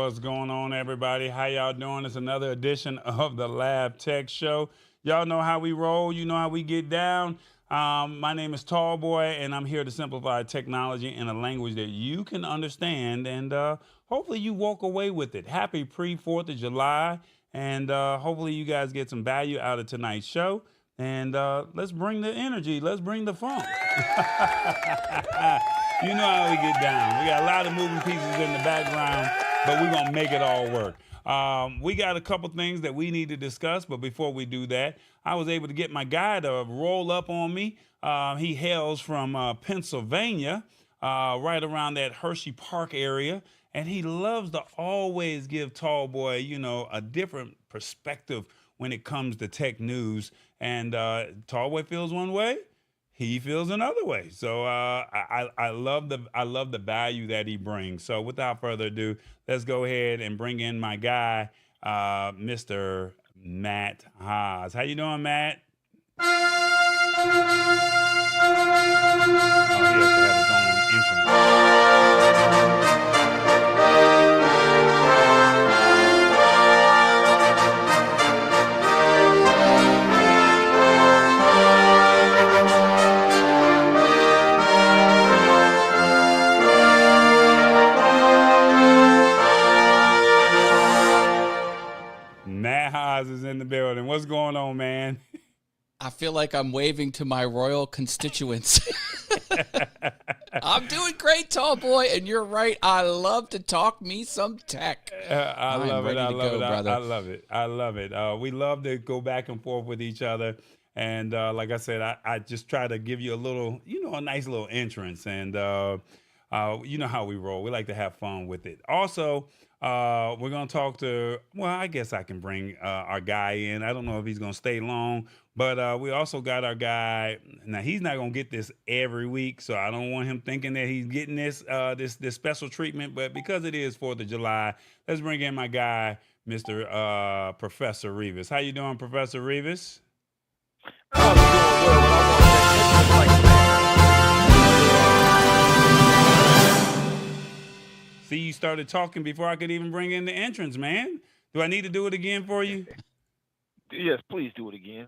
What's going on, everybody? How y'all doing? It's another edition of the Lab Tech Show. Y'all know how we roll. You know how we get down. My name is Tall Boy, and I'm here to simplify technology in a language that you can understand, and hopefully you walk away with it. Happy pre-4th of July, and hopefully you guys get some value out of tonight's show. And let's bring the energy. Let's bring the funk. You know how we get down. We got a lot of moving pieces in the background, but we're going to make it all work. We got a couple things that we need to discuss, but before we do that, I was able to get my guy to roll up on me. He hails from Pennsylvania, right around that Hershey Park area, and he loves to always give Tall Boy, you know, a different perspective when it comes to tech news. And Tall Boy feels one way, he feels another way. So I love the value that he brings. So without further ado, let's go ahead and bring in my guy, Mr. Matt Haas. How you doing, Matt? Oh, he has to have his own entrance. Matt Haas is in the building. What's going on, man? I feel like I'm waving to my royal constituents. I'm doing great, Tall Boy, and you're right. I love to talk me some tech. I love it. I love it. We love to go back and forth with each other. And like I said, I just try to give you a little, you know, a nice little entrance. And you know how we roll. We like to have fun with it. Also, we're going to talk to, well, I guess I can bring our guy in. I don't know if he's going to stay long, but we also got our guy. Now, he's not going to get this every week, so I don't want him thinking that he's getting this special treatment. But because it is 4th of July, let's bring in my guy, Mr. Professor Rivas. How you doing, Professor Rivas? I'm doing well, but I want that entrance like See, you started talking before I could even bring in the entrance, man. Do I need to do it again for you? Yes, please do it again.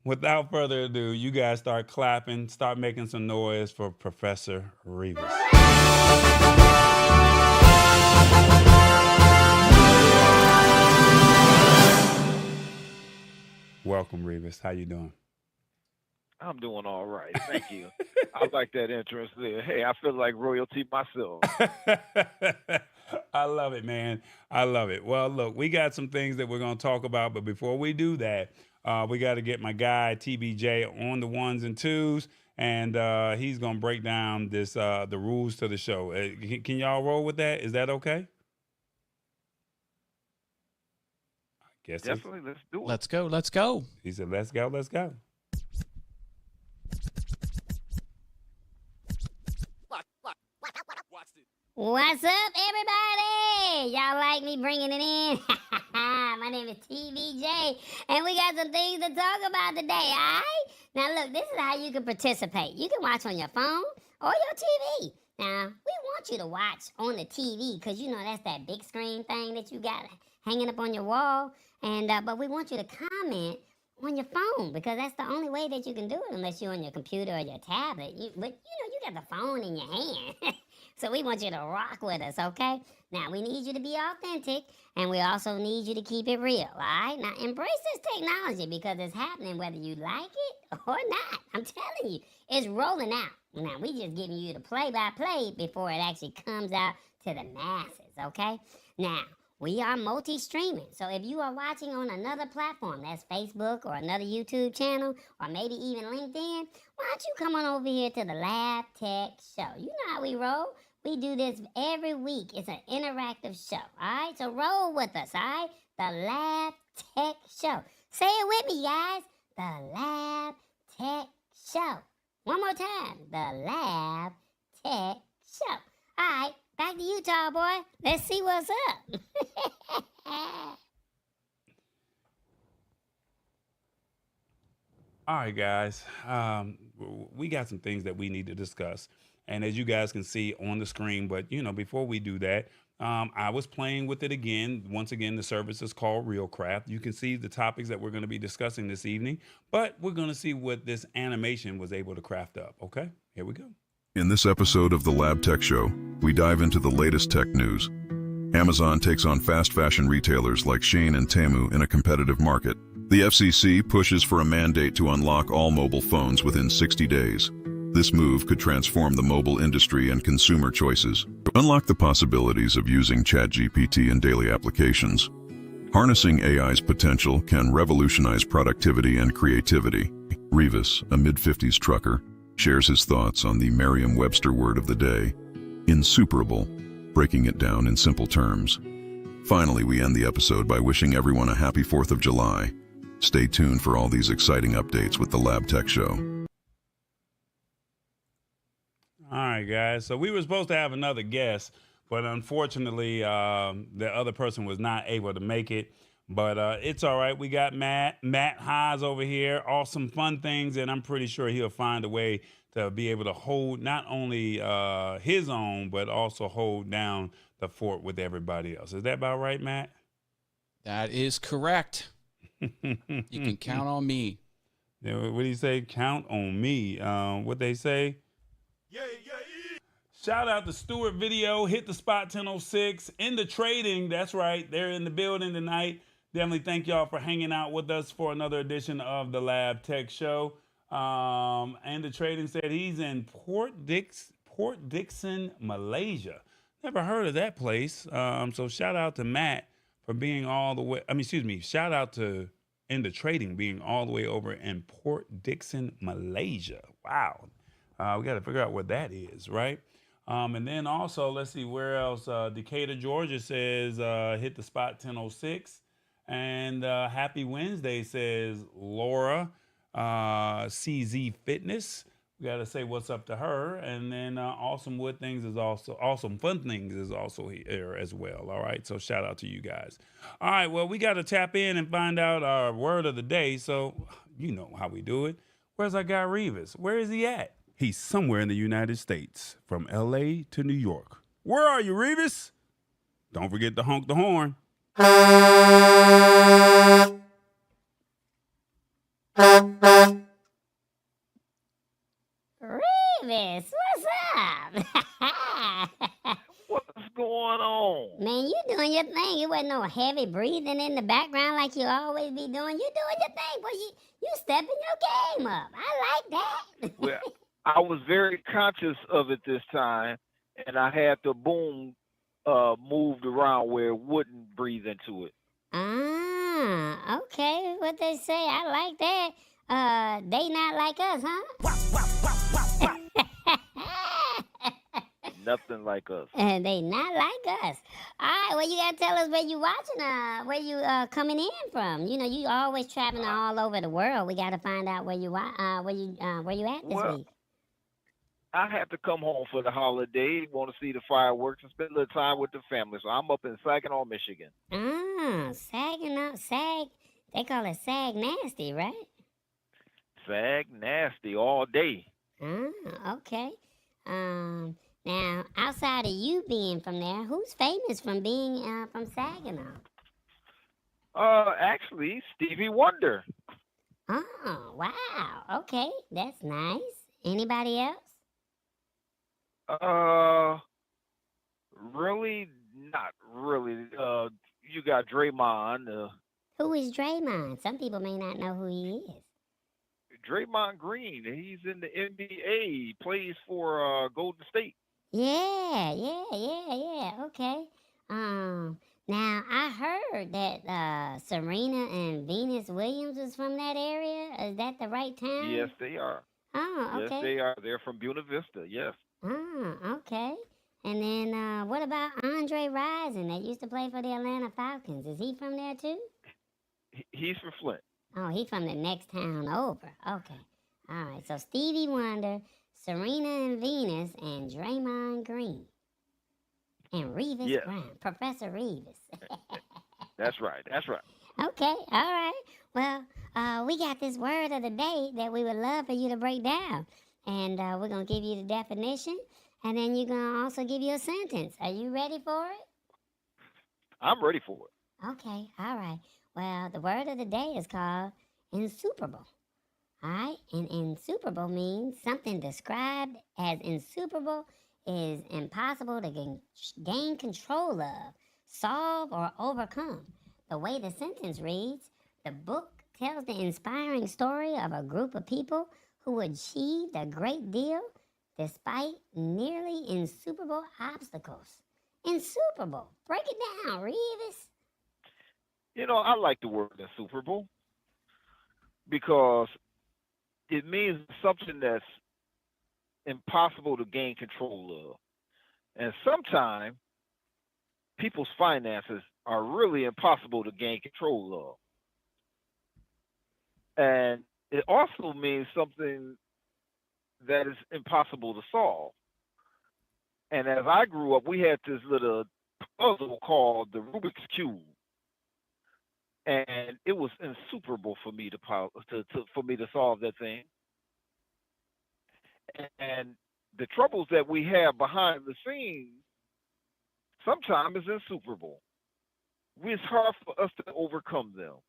Without further ado, you guys start clapping, start making some noise for Professor Rivas. Welcome, Revis. How you doing? I'm doing all right. Thank you. I like that entrance there. Hey, I feel like royalty myself. I love it, man. I love it. Well, look, we got some things that we're going to talk about, but before we do that, we got to get my guy TBJ on the ones and twos, and he's going to break down this the rules to the show. Can y'all roll with that? Is that okay? I guess Definitely. Let's do it. Let's go. Let's go. He said, "Let's go. Let's go." What's up, everybody? Y'all like me bringing it in? My name is TVJ, and we got some things to talk about today, all right? Now, look, this is how you can participate. You can watch on your phone or your TV. Now, we want you to watch on the TV because, you know, that's that big screen thing that you got hanging up on your wall. And but we want you to comment on your phone because that's the only way that you can do it unless you're on your computer or your tablet. But, you know, you got the phone in your hand. So we want you to rock with us, okay? Now, we need you to be authentic, and we also need you to keep it real, all right? Now, embrace this technology because it's happening whether you like it or not. I'm telling you, it's rolling out. Now, we just giving you the play-by-play before it actually comes out to the masses, okay? Now, we are multi-streaming, so if you are watching on another platform, that's Facebook or another YouTube channel, or maybe even LinkedIn, why don't you come on over here to the Lab Tech Show? You know how we roll. We do this every week. It's an interactive show, all right? So roll with us, all right? The Lab Tech Show. Say it with me, guys. The Lab Tech Show. One more time. The Lab Tech Show. All right, back to you, Tall Boy. Let's see what's up. All right, guys. We got some things that we need to discuss. And as you guys can see on the screen, but before we do that, I was playing with it again. Once again, the service is called RealCraft. You can see the topics that we're going to be discussing this evening, but we're going to see what this animation was able to craft up. Okay, here we go. In this episode of the Lab Tech Show, we dive into the latest tech news. Amazon takes on fast fashion retailers like Shein and Temu in a competitive market. The FCC pushes for a mandate to unlock all mobile phones within 60 days. This move could transform the mobile industry and consumer choices. Unlock the possibilities of using Chat GPT in daily applications. Harnessing AI's potential can revolutionize productivity and creativity. Revis, a mid-50s trucker, shares his thoughts on the Merriam-Webster word of the day, Insuperable, breaking it down in simple terms. Finally, we end the episode by wishing everyone a happy 4th of July. Stay tuned for all these exciting updates with the Lab Tech Show. All right, guys. So we were supposed to have another guest, but unfortunately, the other person was not able to make it. But it's all right. We got Matt Haas over here. Awesome, fun things, and I'm pretty sure he'll find a way to be able to hold not only his own, but also hold down the fort with everybody else. Is that about right, Matt? That is correct. You can count on me. What do you say? Count on me. What they say? Yeah. Shout out to Stewart Video, Hit the Spot 1006, In the Trading. That's right. They're in the building tonight. Definitely thank y'all for hanging out with us for another edition of the Lab Tech Show. And the Trading said he's in Port Dickson, Malaysia. Never heard of that place. So shout out to Matt for being all the way. Shout out to In the Trading being all the way over in Port Dickson, Malaysia. Wow. We got to figure out what that is, right? And then also, let's see where else. Decatur, Georgia says hit the spot 1006. And happy Wednesday says Laura CZ Fitness. We got to say what's up to her. And then Awesome Fun Things is also here as well. All right. So shout out to you guys. All right. Well, we got to tap in and find out our word of the day. So you know how we do it. Where's our guy Revis? Where is he at? He's somewhere in the United States, from LA to New York. Where are you, Revis? Don't forget to honk the horn. Revis, what's up? What's going on? Man, you doing your thing. It wasn't no heavy breathing in the background like you always be doing. You doing your thing, boy. You stepping your game up. I like that. Well, I was very conscious of it this time, and I had the boom moved around where it wouldn't breathe into it. Ah, okay. What they say, I like that. They not like us, huh? Nothing like us. And they not like us. All right, well, you gotta tell us where you watching, where you coming in from. You know, you always traveling all over the world. We gotta find out where you at this week. I had to come home for the holiday, want to see the fireworks and spend a little time with the family. So I'm up in Saginaw, Michigan. Ah, Saginaw, they call it Sag Nasty, right? Sag Nasty all day. Ah, okay. Now, outside of you being from there, who's famous from being from Saginaw? Actually, Stevie Wonder. Oh, wow. Okay, that's nice. Anybody else? Really? Not really. You got Draymond. Who is Draymond? Some people may not know who he is. Draymond Green. He's in the NBA. Plays for Golden State. Yeah. Okay. Now I heard that Serena and Venus Williams is from that area. Is that the right town? Yes, they are. Oh, okay. Yes, they are. They're from Buena Vista. Yes. Oh, okay. And then what about Andre Rison that used to play for the Atlanta Falcons? Is he from there too? He's from Flint. Oh, he's from the next town over. Okay. All right. So Stevie Wonder, Serena and Venus, and Draymond Green. And Revis Brown. Professor Rivas. That's right. Okay. All right. Well, we got this word of the day that we would love for you to break down. and we're going to give you the definition, and then you're going to also give you a sentence. Are you ready for it? I'm ready for it. Okay, all right. Well, the word of the day is called insuperable. All right, and insuperable means something described as insuperable is impossible to gain control of, solve, or overcome. The way the sentence reads, the book tells the inspiring story of a group of people who achieved a great deal despite nearly insuperable obstacles. Insuperable. Break it down, Revis. I like the word insuperable because it means something that's impossible to gain control of. And sometimes people's finances are really impossible to gain control of. And it also means something that is impossible to solve. And as I grew up, we had this little puzzle called the Rubik's Cube. And it was insuperable for me to solve that thing. And the troubles that we have behind the scenes sometimes is insuperable. It's hard for us to overcome them.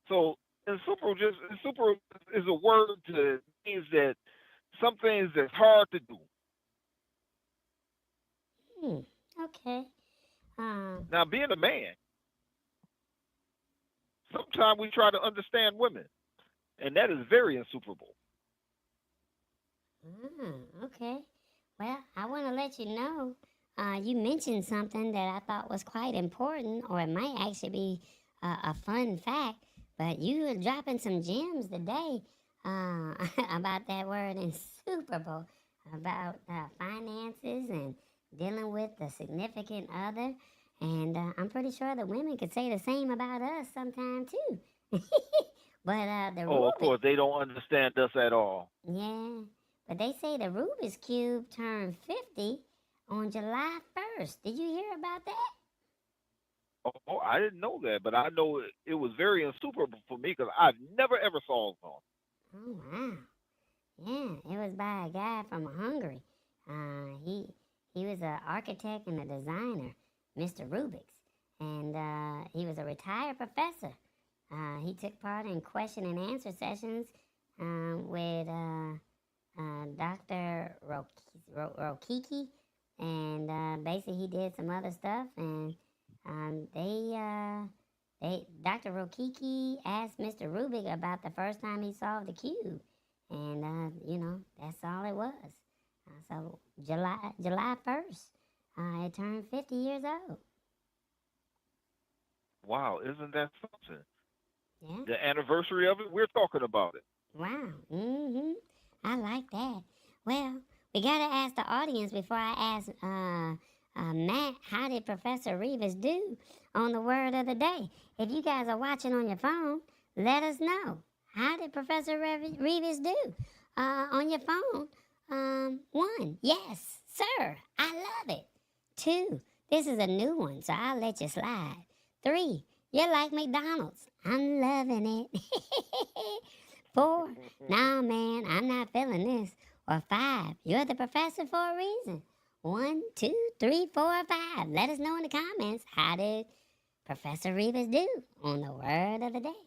So insuperable is a word that means that some things that's hard to do. Okay. Now, being a man, sometimes we try to understand women, and that is very insuperable. Okay. Well, I want to let you know, you mentioned something that I thought was quite important, or it might actually be a fun fact, but you were dropping some gems today about that word insuperable, about finances and dealing with the significant other. And I'm pretty sure the women could say the same about us sometime too. But of course, they don't understand us at all. Yeah, but they say the Rubik's Cube turned 50 on July 1st. Did you hear about that? Oh, I didn't know that, but I know it was very insuperable for me because I've never ever solved one. Oh, wow. Yeah, it was by a guy from Hungary. He was an architect and a designer, Mr. Rubik's, and he was a retired professor. He took part in question and answer sessions with Dr. Rokiki, and basically he did some other stuff, and Dr. Rokiki asked Mr. Rubik about the first time he solved the cube, and that's all it was. So July 1st, it turned 50 years old. Wow, isn't that something? Yeah. The anniversary of it, we're talking about it. Wow. I like that. Well, we got to ask the audience before I ask Matt, how did Professor Rivas do on the word of the day? If you guys are watching on your phone, let us know. How did Professor Rivas do on your phone? 1, yes, sir, I love it. 2, this is a new one, so I'll let you slide. 3, you're like McDonald's. I'm loving it. 4, nah, man, I'm not feeling this. Or 5, you're the professor for a reason. 1, 2, 3, 4, 5. Let us know in the comments, how did Professor Rivas do on the word of the day?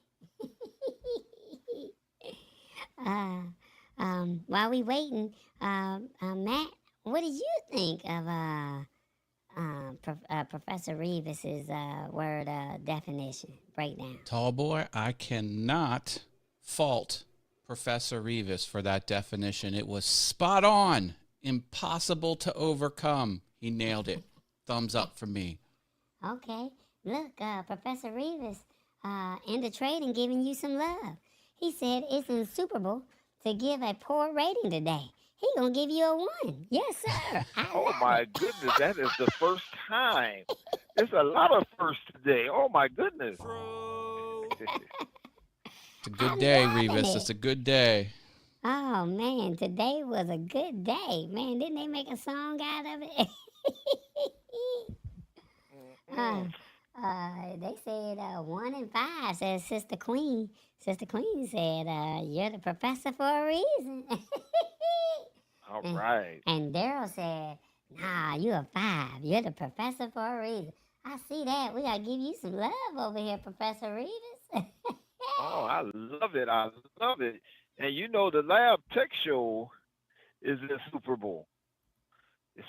While we waiting, Matt, what do you think of Professor Rivis's word definition breakdown? Tall Boy, I cannot fault Professor Rivas for that definition. It was spot on. Impossible to overcome. He nailed it. Thumbs up for me. Okay. Look, Professor Rivas into trading giving you some love. He said it's insuperable to give a poor rating today. He gonna give you a 1. Yes, sir. Oh my goodness, that is the first time. There's a lot of firsts today. Oh my goodness. It's a good day, Revis. It's a good day. Oh man, today was a good day. Man, didn't they make a song out of it? They said 1 in 5 says Sister Queen. Sister Queen said, "You're the professor for a reason." All and, right. and Daryl said, "Nah, you a 5. You're the professor for a reason." I see that. We gotta give you some love over here, Professor Rivas. Oh, I love it. I love it. And you know, the Lab Tech Show is Insuperable.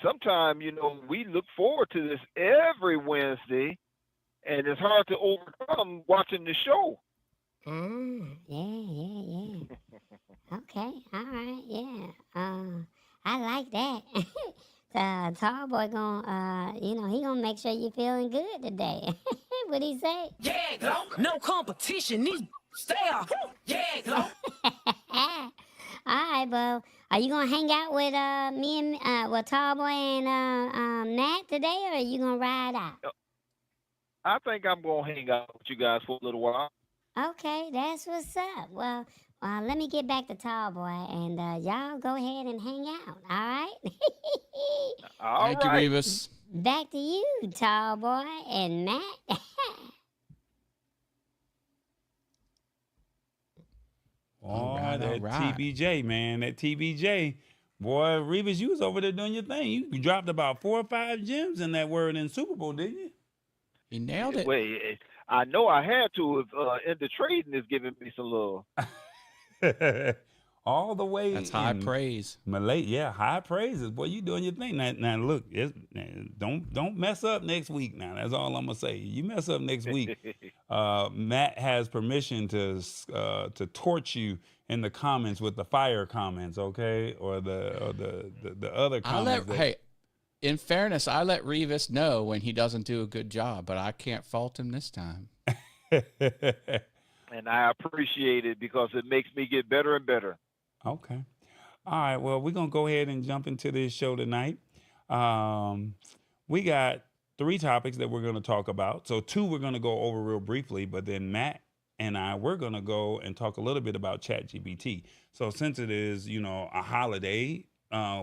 Sometimes, we look forward to this every Wednesday, and it's hard to overcome watching the show. Yeah. Okay, all right, yeah. I like that. Tall boy he gonna make sure you feeling good today. What he say? Yeah, go. No competition. These stay off. Yeah, go. All right, well, are you gonna hang out with me and Tall boy and Matt today, or are you gonna ride out? I think I'm going to hang out with you guys for a little while. Okay, that's what's up. Well, let me get back to Tall Boy, and y'all go ahead and hang out. All right. All Thank you, right. Revis. Back to you, Tall Boy and Matt. Oh, All that right. TBJ, man. That TBJ. Boy, Revis, you was over there doing your thing. You dropped about 4 or 5 gems in that word in Super Bowl, didn't you? He nailed it. Wait, I know I had to if In the Trading is giving me some love. All the way That's high in praise. Malay, yeah, high praises. Boy, you doing your thing. Now look, don't mess up next week. Now that's all I'm gonna say. You mess up next week, Matt has permission to torch you in the comments with the fire comments, okay, or the other comments. Hey, in fairness, I let Revis know when he doesn't do a good job, but I can't fault him this time. And I appreciate it because it makes me get better and better. Okay. All right. Well, we're going to go ahead and jump into this show tonight. We got 3 topics that we're going to talk about. So 2 we're going to go over real briefly, but then Matt and we're going to go and talk a little bit about Chat GPT. So since it is, a holiday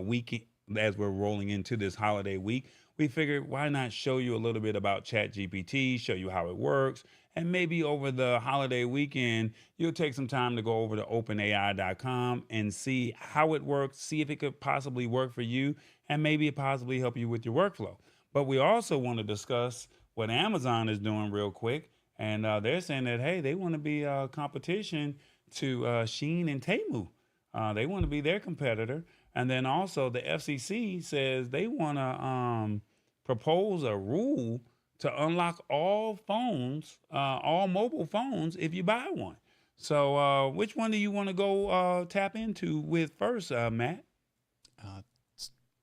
week, as we're rolling into this holiday week, we figured why not show you a little bit about Chat GPT, show you how it works. And maybe over the holiday weekend, you'll take some time to go over to openai.com and see how it works, see if it could possibly work for you, and maybe possibly help you with your workflow. But we also want to discuss what Amazon is doing real quick. And they're saying that, hey, they want to be a competition to Shein and Temu. They want to be their competitor. And then also the FCC says they want to propose a rule to unlock all phones, all mobile phones, if you buy one. So which one do you want to go tap into with first, Matt?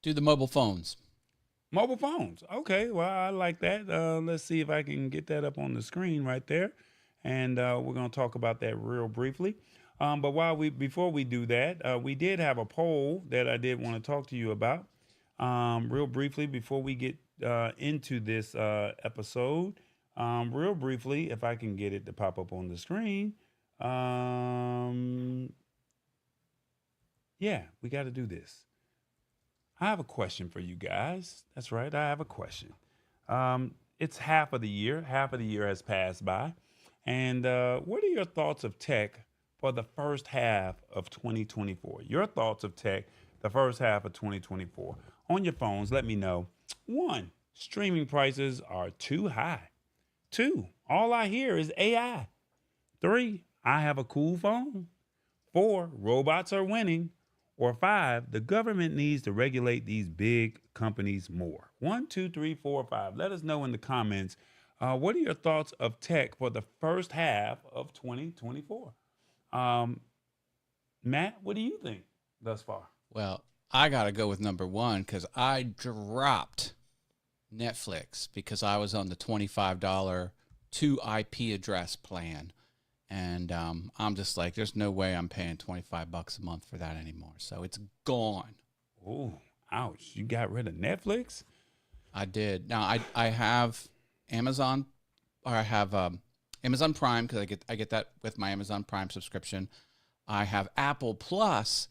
Do the mobile phones. Mobile phones. Okay, well, I like that. Let's see if I can get that up on the screen right there. And we're going to talk about that real briefly. But before we do that, we did have a poll that I did want to talk to you about real briefly before we get into this episode. Real briefly, if I can get it to pop up on the screen. Yeah, we got to do this. I have a question for you guys. That's right, I have a question. It's half of the year. Half of the year has passed by. And what are your thoughts of tech for the first half of 2024? Your thoughts of tech, the first half of 2024. On your phones, let me know. 1, streaming prices are too high. 2, all I hear is AI. 3, I have a cool phone. 4, robots are winning. Or 5, the government needs to regulate these big companies more. 1, 2, 3, 4, 5. Let us know in the comments. What are your thoughts of tech for the first half of 2024? Matt, what do you think thus far? Well, I got to go with number 1 because I dropped Netflix because I was on the $25 2 IP address plan. And I'm just like, there's no way I'm paying $25 a month for that anymore. So it's gone. Oh, ouch. You got rid of Netflix? I did. Now, I have Amazon, or I have Amazon Prime because I get that with my Amazon Prime subscription. I have Apple Plus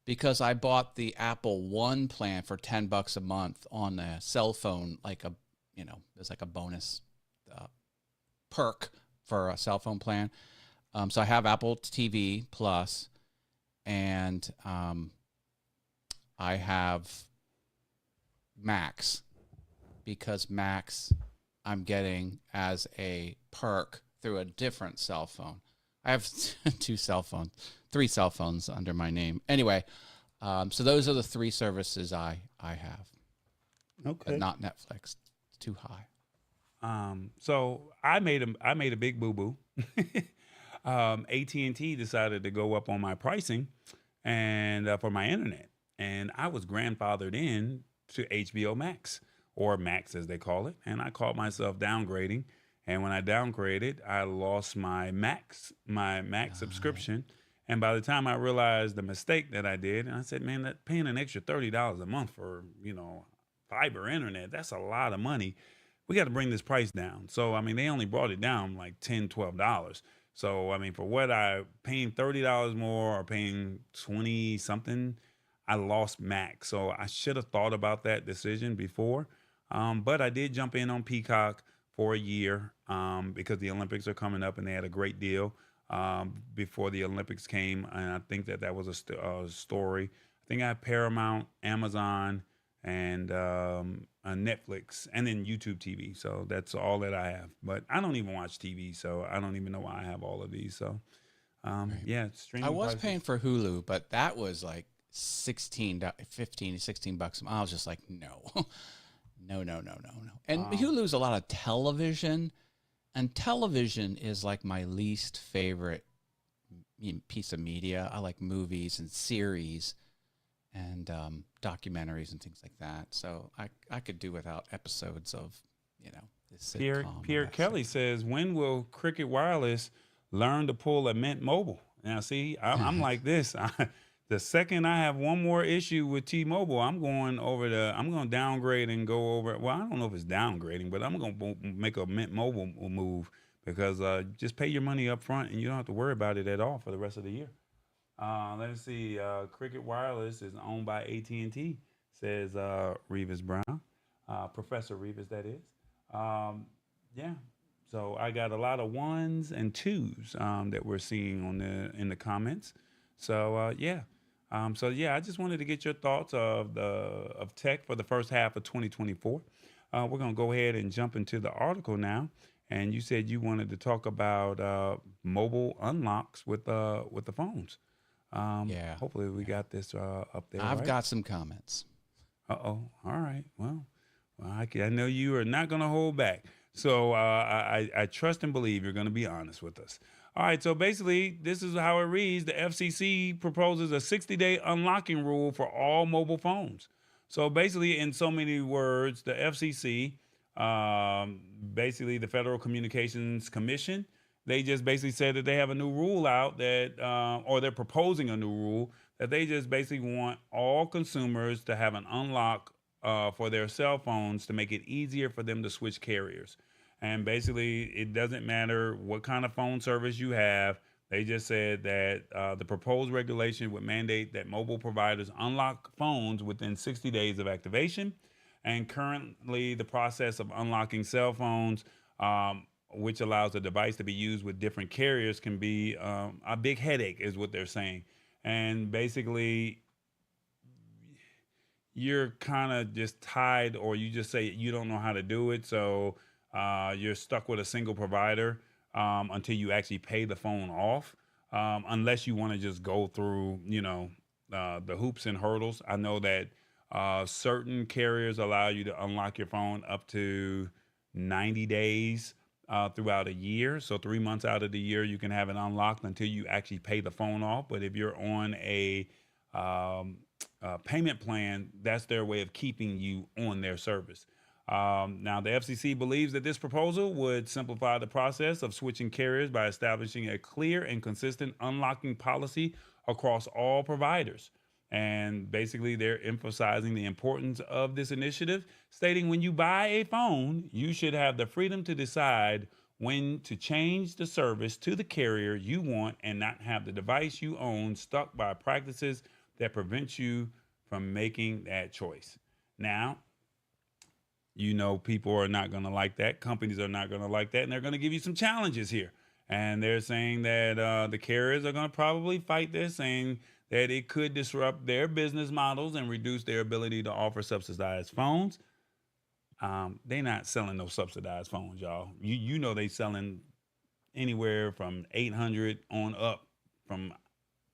because I bought the Apple One plan for $10 a month on a cell phone, there's like a bonus perk for a cell phone plan. So I have Apple TV Plus, and I have Max, because Max I'm getting as a perk through a different cell phone. I have three cell phones under my name. Anyway, so those are the three services I have. Okay. But not Netflix. It's too high. So I made a big boo boo. AT&T decided to go up on my pricing and for my internet, and I was grandfathered in to HBO Max, or Max as they call it, and I caught myself downgrading. And when I downgraded, I lost my Max subscription. And by the time I realized the mistake that I did, and I said, man, that paying an extra $30 a month for, fiber internet, that's a lot of money. We got to bring this price down. So, I mean, they only brought it down like $10, $12. So, I mean, for what I paying $30 more or paying 20 something, I lost Max. So I should have thought about that decision before. But I did jump in on Peacock for a year because the Olympics are coming up, and they had a great deal before the Olympics came. And I think that was a story. I think I have Paramount, Amazon, and Netflix, and then YouTube TV. So that's all that I have. But I don't even watch TV, so I don't even know why I have all of these. So yeah, streaming. I was prices. paying for Hulu, but that was like $15 to $16. I was just like, no. No. And Hulu's a lot of television, and television is like my least favorite piece of media. I like movies and series and documentaries and things like that. So I could do without episodes of, this sitcom. Pierre Kelly says, when will Cricket Wireless learn to pull a Mint Mobile? Now, see, I'm like this. The second I have one more issue with T-Mobile, I'm going to downgrade and go over. Well, I don't know if it's downgrading, but I'm going to make a Mint Mobile move, because just pay your money up front and you don't have to worry about it at all for the rest of the year. Let's see. Cricket Wireless is owned by AT&T, says Rivas Brown. Professor Rivas, that is. Yeah. So I got a lot of ones and twos that we're seeing in the comments. So yeah. I just wanted to get your thoughts of tech for the first half of 2024. We're gonna go ahead and jump into the article now. And you said you wanted to talk about mobile unlocks with the phones. Yeah. Hopefully we got this up there. I've right? got some comments. All right. Well, I know you are not going to hold back. So I trust and believe you're going to be honest with us. All right. So basically, this is how it reads. The FCC proposes a 60-day unlocking rule for all mobile phones. So basically, in so many words, the FCC, basically the Federal Communications Commission, they just basically said that they have a new rule out that, or they're proposing a new rule that they just basically want all consumers to have an unlock for their cell phones to make it easier for them to switch carriers. And basically, it doesn't matter what kind of phone service you have. They just said that the proposed regulation would mandate that mobile providers unlock phones within 60 days of activation. And currently, the process of unlocking cell phones, which allows a device to be used with different carriers, can be a big headache, is what they're saying. And basically, you're kind of just tied, or you just say you don't know how to do it. So you're stuck with a single provider until you actually pay the phone off, unless you want to just go through, the hoops and hurdles. I know that certain carriers allow you to unlock your phone up to 90 days throughout a year. So 3 months out of the year, you can have it unlocked until you actually pay the phone off. But if you're on a payment plan, that's their way of keeping you on their service. Now, the FCC believes that this proposal would simplify the process of switching carriers by establishing a clear and consistent unlocking policy across all providers. And basically, they're emphasizing the importance of this initiative, stating when you buy a phone, you should have the freedom to decide when to change the service to the carrier you want and not have the device you own stuck by practices that prevent you from making that choice. Now, You know, people are not going to like that. Companies are not going to like that. And they're going to give you some challenges here. And they're saying that the carriers are going to probably fight this, saying that it could disrupt their business models and reduce their ability to offer subsidized phones. They're not selling no subsidized phones, y'all. You know they selling anywhere from 800 on up, from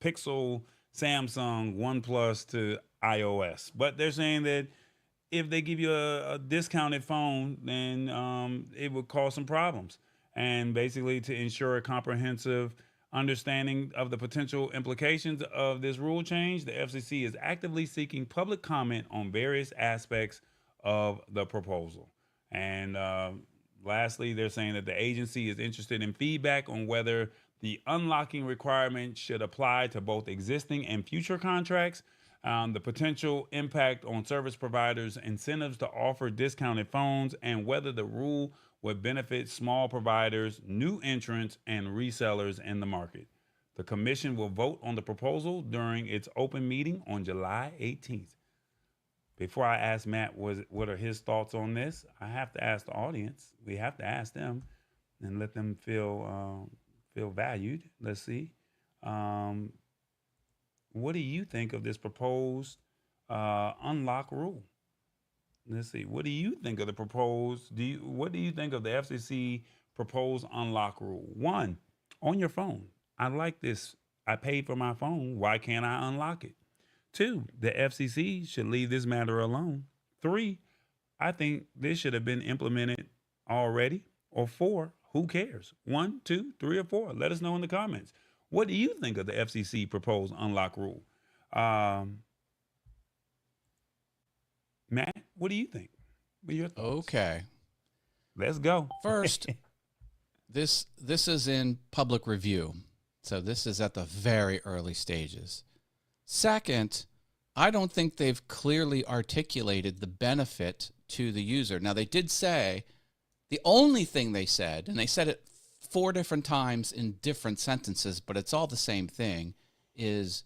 Pixel, Samsung, OnePlus to iOS. But they're saying that if they give you a discounted phone, then it would cause some problems. And basically, to ensure a comprehensive understanding of the potential implications of this rule change, the FCC is actively seeking public comment on various aspects of the proposal. And lastly, they're saying that the agency is interested in feedback on whether the unlocking requirement should apply to both existing and future contracts, the potential impact on service providers' incentives to offer discounted phones, and whether the rule would benefit small providers, new entrants, and resellers in the market. The commission will vote on the proposal during its open meeting on July 18th. Before I ask Matt what are his thoughts on this, I have to ask the audience. We have to ask them and let them feel valued. Let's see. What do you think of this proposed unlock rule? Let's see. What do you think of the proposed? What do you think of the FCC proposed unlock rule? 1, on your phone. I like this. I paid for my phone. Why can't I unlock it? 2, the FCC should leave this matter alone. 3, I think this should have been implemented already. Or 4, who cares? 1, 2, 3, or 4. Let us know in the comments. What do you think of the FCC proposed unlock rule? Matt, what do you think? What are your thoughts? Okay. Let's go. First, this is in public review. So this is at the very early stages. Second, I don't think they've clearly articulated the benefit to the user. Now, they did say, the only thing they said, and they said it 4 different times in different sentences, but it's all the same thing, is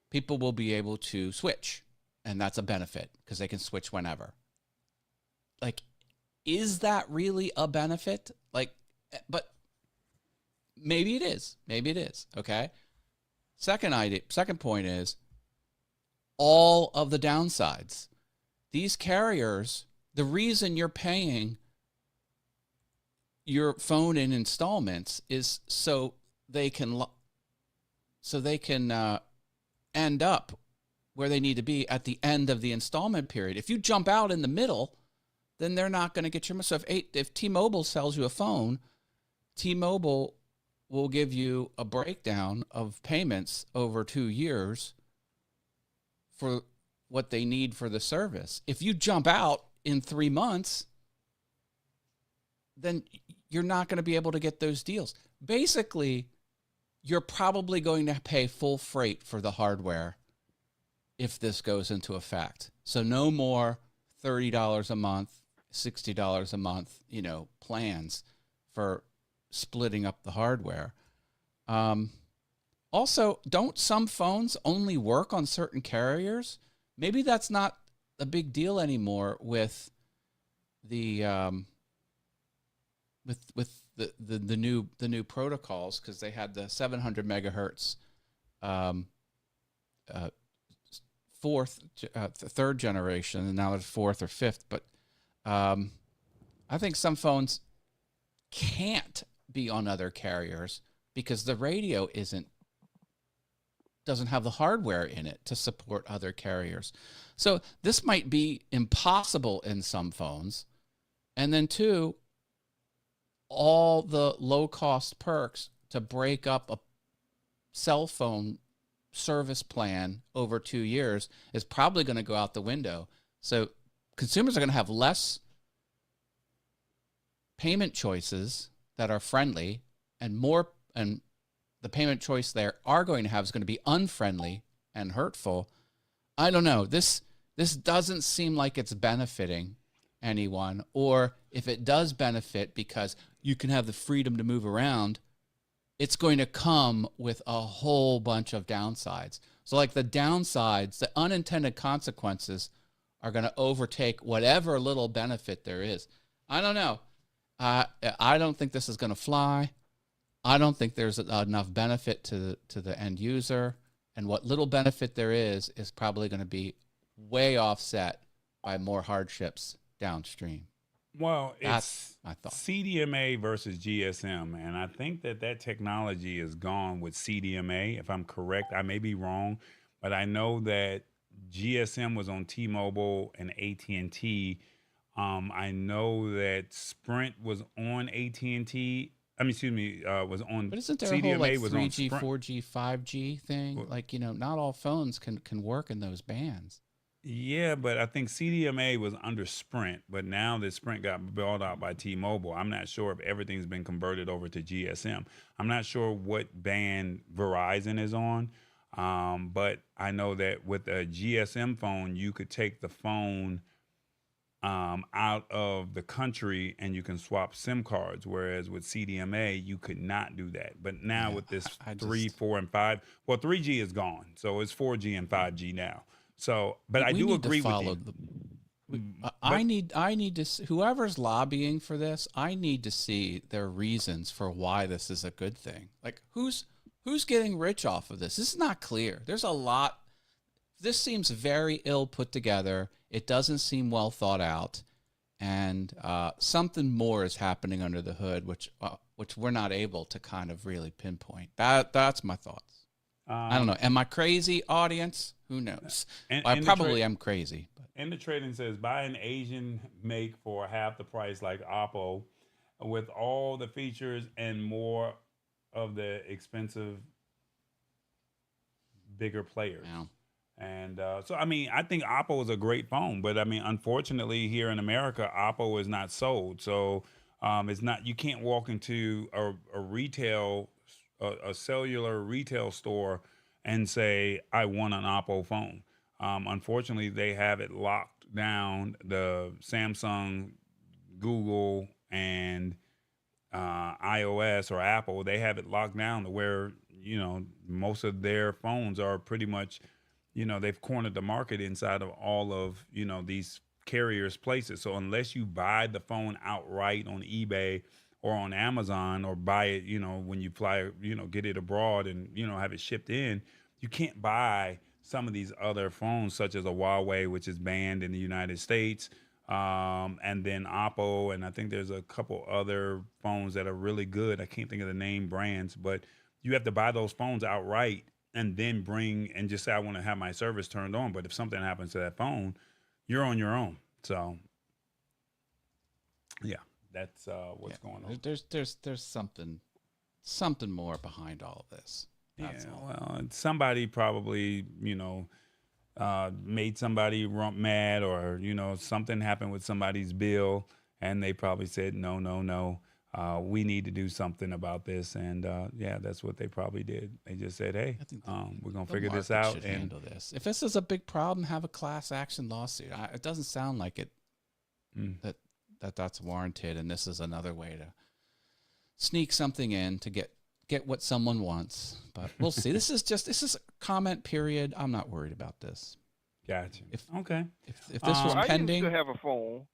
people will be able to switch. And that's a benefit because they can switch whenever. Like, is that really a benefit? Like, but maybe it is. Maybe it is. Okay. Second point is all of the downsides. These carriers, the reason you're paying your phone in installments is so they can end up where they need to be at the end of the installment period. If you jump out in the middle, then they're not going to get your money. So if T-Mobile sells you a phone, T-Mobile will give you a breakdown of payments over 2 years for what they need for the service. If you jump out in 3 months, then you're not going to be able to get those deals. Basically, you're probably going to pay full freight for the hardware if this goes into effect. So no more $30 a month, $60 a month, plans for splitting up the hardware. Also, don't some phones only work on certain carriers? Maybe that's not a big deal anymore with the the new protocols, because they had the 700 megahertz third generation, and now it's 4th or 5th. But I think some phones can't be on other carriers because the radio doesn't have the hardware in it to support other carriers. So this might be impossible in some phones. And then 2, all the low-cost perks to break up a cell phone service plan over 2 years is probably going to go out the window. So consumers are going to have less payment choices that are friendly, and the payment choice they are going to have is going to be unfriendly and hurtful. I don't know. This doesn't seem like it's benefiting anyone, or if it does benefit because you can have the freedom to move around, it's going to come with a whole bunch of downsides. So like the downsides, the unintended consequences are going to overtake whatever little benefit there is. I don't know. I don't think this is going to fly. I don't think there's enough benefit to the end user. And what little benefit there is probably going to be way offset by more hardships downstream. Well, That's it's my thought. CDMA versus GSM, and I think that technology is gone with CDMA. If I'm correct, I may be wrong, but I know that GSM was on T-Mobile and AT&T. I know that Sprint was on AT&T. I mean, excuse me, was on But isn't there CDMA a whole like was on 3G, Sprint. 4G, 5G thing? Well, Like, not all phones can work in those bands. yeah, but I think CDMA was under Sprint, but now that Sprint got bought out by T-Mobile, I'm not sure if everything's been converted over to GSM. I'm not sure what band Verizon is on, but I know that with a GSM phone, you could take the phone out of the country and you can swap SIM cards, whereas with CDMA, you could not do that. But now Yeah, with this I 3, just 4, and 5, well, 3G is gone, so it's 4G and 5G now. So, but I we do need agree to with follow you. I need to whoever's lobbying for this, I need to see their reasons for why this is a good thing. Like who's getting rich off of this? This is not clear. There's a lot. This seems very ill put together. It doesn't seem well thought out, and something more is happening under the hood, which we're not able to kind of really pinpoint. That's my thoughts. I don't know. Am I crazy, audience? Who knows? I probably am crazy. But. And the trading says buy an Asian make for half the price, like Oppo, with all the features and more of the expensive, bigger players. Yeah. And so, I mean, I think Oppo is a great phone, but I mean, unfortunately, here in America, Oppo is not sold. So it's not. You can't walk into a retail, a cellular retail store, and say, "I want an Oppo phone." Unfortunately, they have it locked down. The Samsung, Google, and iOS or Apple, they have it locked down to where most of their phones are pretty much. They've cornered the market inside of all of, these carriers' places. So unless you buy the phone outright on eBay or on Amazon or buy it, when you fly, get it abroad and, have it shipped in, you can't buy some of these other phones such as a Huawei, which is banned in the United States, and then Oppo. And I think there's a couple other phones that are really good. I can't think of the name brands, but you have to buy those phones outright and then bring and just say, I want to have my service turned on. But if something happens to that phone, you're on your own. So, yeah, that's what's going on. There's something more behind all of this. That's all. Well, somebody probably, made somebody mad or, something happened with somebody's bill and they probably said, no. We need to do something about this, and that's what they probably did. They just said, "Hey, we're gonna figure this out and handle this. If this is a big problem, have a class action lawsuit." It doesn't sound like it that's warranted, and this is another way to sneak something in to get what someone wants. But we'll see. This is a comment period. I'm not worried about this. Gotcha. If this was I pending, used to have a phone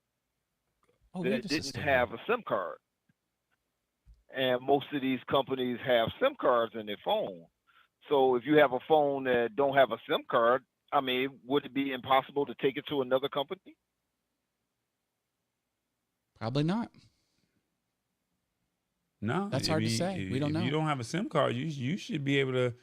that Revis is didn't still have here. a SIM card. And most of these companies have SIM cards in their phone. So if you have a phone that don't have a SIM card, I mean, would it be impossible to take it to another company? Probably not. No, That's hard to say. We don't know. If you don't have a SIM card, you should be able to.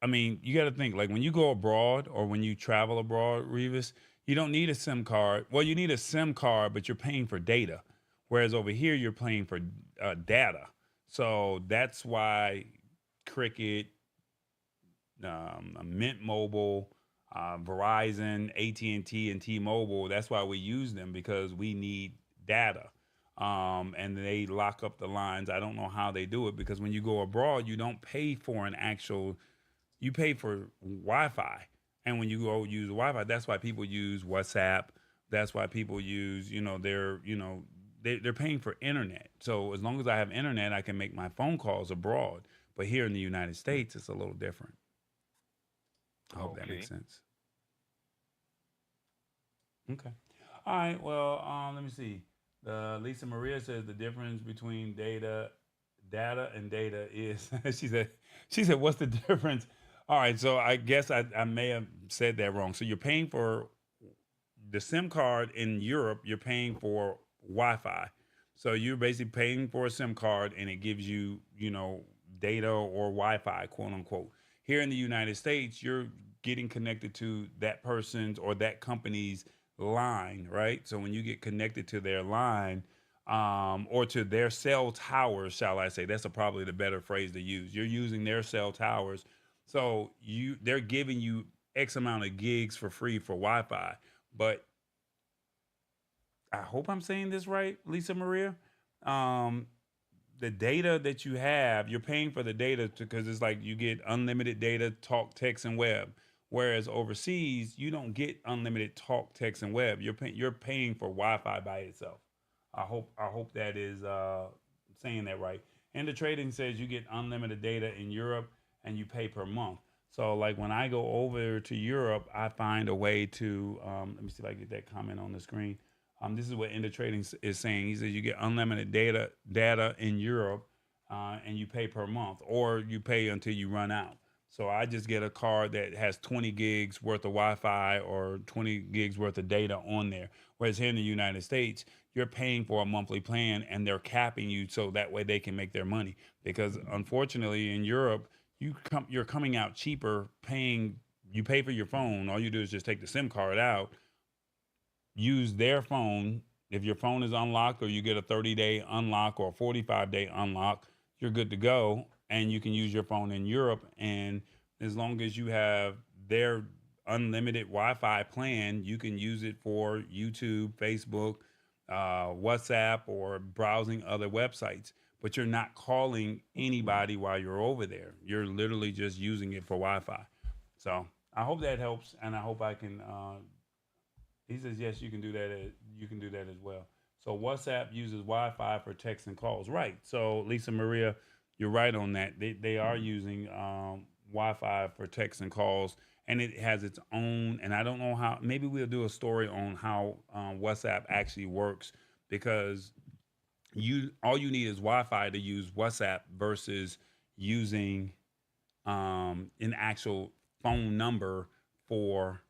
I mean, you got to think like when you go abroad or when you travel abroad, Revis, you don't need a SIM card. Well, you need a SIM card, but you're paying for data. Whereas over here, you're paying for data. So that's why Cricket, Mint Mobile, Verizon, AT&T, and T-Mobile, that's why we use them because we need data. And they lock up the lines. I don't know how they do it because when you go abroad, you don't pay for you pay for Wi-Fi. And when you go use Wi-Fi, that's why people use WhatsApp. That's why people use, they're paying for internet. So as long as I have internet, I can make my phone calls abroad. But here in the United States, it's a little different. I hope that makes sense. Okay. All right. Well, let me see. Lisa Maria says the difference between data and data is she said what's the difference? All right. So I guess I may have said that wrong. So you're paying for the SIM card in Europe. You're paying for Wi-Fi. So you're basically paying for a SIM card, and it gives you, data or Wi-Fi, quote unquote. Here in the United States, you're getting connected to that person's or that company's line, right? So when you get connected to their line, or to their cell towers, shall I say? That's probably the better phrase to use. You're using their cell towers, so they're giving you X amount of gigs for free for Wi-Fi. But I hope I'm saying this right, Lisa Maria. Um, the data that you have, you're paying for the data because it's like you get unlimited data, talk, text, and web. Whereas overseas, you don't get unlimited talk, text, and web. You're paying for Wi-Fi by itself. I hope that is saying that right. And the trading says you get unlimited data in Europe and you pay per month. So like when I go over to Europe, I find a way to let me see if I get that comment on the screen. This is what Ender Trading is saying. He says you get unlimited data in Europe, and you pay per month, or you pay until you run out. So I just get a card that has 20 gigs worth of Wi-Fi or 20 gigs worth of data on there. Whereas here in the United States, you're paying for a monthly plan, and they're capping you so that way they can make their money. Because unfortunately, in Europe, you're coming out cheaper paying. You pay for your phone. All you do is just take the SIM card out, use their phone. If your phone is unlocked or you get a 30-day unlock or a 45-day unlock, you're good to go. And you can use your phone in Europe. And as long as you have their unlimited Wi-Fi plan, you can use it for YouTube, Facebook, WhatsApp, or browsing other websites. But you're not calling anybody while you're over there. You're literally just using it for Wi-Fi. So I hope that helps, and I hope I can he says yes, you can do that. You can do that as well. So WhatsApp uses Wi-Fi for text and calls, right? So Lisa Maria, you're right on that. They are using Wi-Fi for text and calls, and it has its own. And I don't know how. Maybe we'll do a story on how WhatsApp actually works, because you all you need is Wi-Fi to use WhatsApp versus using an actual phone number for,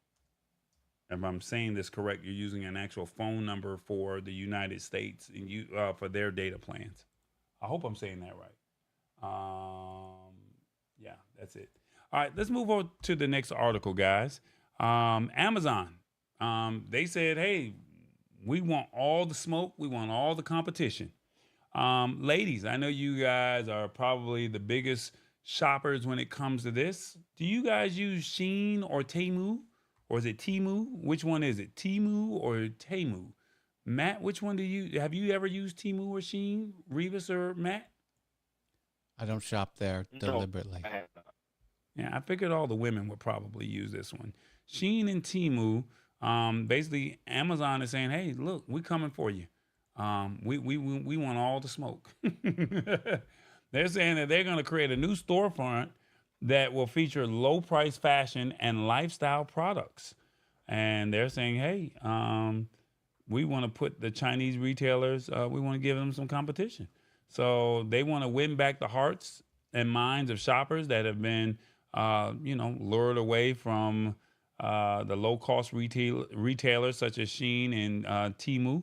if I'm saying this correct, you're using an actual phone number for the United States and you for their data plans. I hope I'm saying that right. Yeah, that's it. All right, let's move on to the next article, guys. Amazon. They said, hey, we want all the smoke. We want all the competition. Ladies, I know you guys are probably the biggest shoppers when it comes to this. Do you guys use Shein or Temu? Or is it Temu? Which one is it? Temu or Temu? Matt, which one have you ever used Temu or Shein? Revis or Matt? I don't shop there deliberately. No, I have not. Yeah, I figured all the women would probably use this one. Shein and Temu, basically Amazon is saying, hey, look, we're coming for you. We want all the smoke. They're saying that they're going to create a new storefront that will feature low price fashion and lifestyle products. And they're saying, hey, we want to put the Chinese retailers, we want to give them some competition. So they want to win back the hearts and minds of shoppers that have been, lured away from the low cost retailers such as Shein and Temu.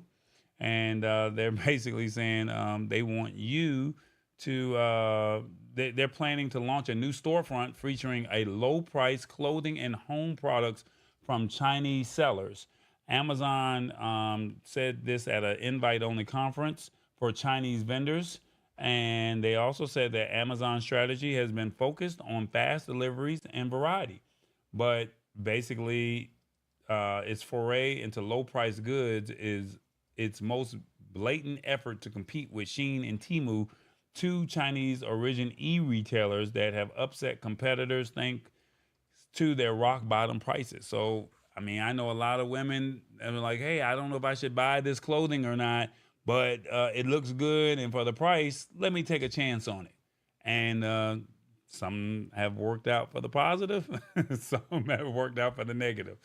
And they're basically saying they want you to, they're planning to launch a new storefront featuring a low price clothing and home products from Chinese sellers. Amazon said this at an invite only conference for Chinese vendors. And they also said that Amazon's strategy has been focused on fast deliveries and variety. But basically, its foray into low price goods is its most blatant effort to compete with Shein and Temu, two Chinese origin e-retailers that have upset competitors thanks to their rock bottom prices. So, I mean, I know a lot of women that are like, hey, I don't know if I should buy this clothing or not, but it looks good, and for the price, let me take a chance on it. And some have worked out for the positive, some have worked out for the negative.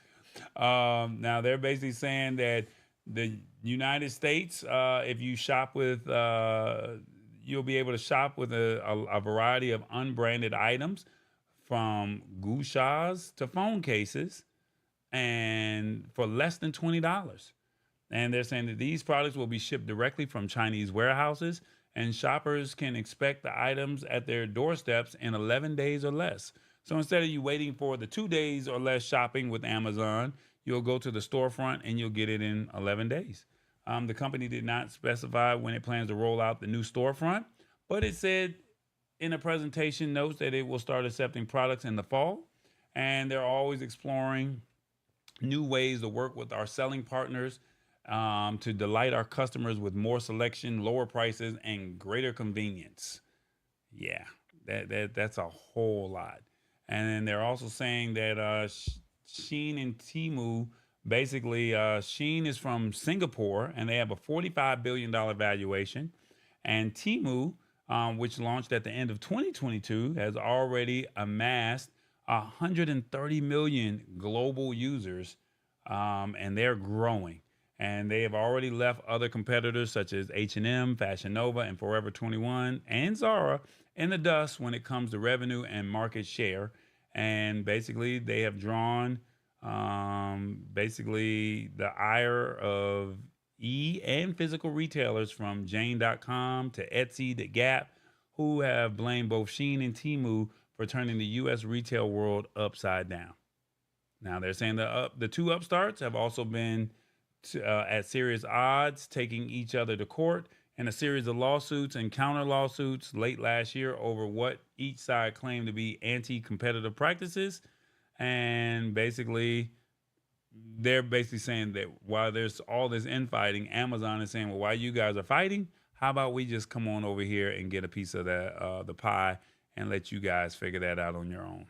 Now they're basically saying that the United States, if you shop with, you'll be able to shop with a variety of unbranded items, from gouchas to phone cases, and for less than $20. And they're saying that these products will be shipped directly from Chinese warehouses, and shoppers can expect the items at their doorsteps in 11 days or less. So instead of you waiting for the 2 days or less shopping with Amazon, you'll go to the storefront and you'll get it in 11 days. The company did not specify when it plans to roll out the new storefront, but it said in a presentation notes that it will start accepting products in the fall. And they're always exploring new ways to work with our selling partners, to delight our customers with more selection, lower prices, and greater convenience. Yeah, that's a whole lot. And then they're also saying that Shein and Temu, basically, Shein is from Singapore and they have a $45 billion valuation. And Temu, which launched at the end of 2022, has already amassed 130 million global users, and they're growing. And they have already left other competitors such as H&M, Fashion Nova, and Forever 21 and Zara in the dust when it comes to revenue and market share. And basically, they have drawn basically the ire of and physical retailers, from Jane.com to Etsy to Gap, who have blamed both Shein and Temu for turning the U.S. retail world upside down. Now, they're saying the two upstarts have also been at serious odds, taking each other to court in a series of lawsuits and counter lawsuits late last year over what each side claimed to be anti-competitive practices. And basically, they're basically saying that while there's all this infighting, Amazon is saying, well, while you guys are fighting, how about we just come on over here and get a piece of the pie and let you guys figure that out on your own.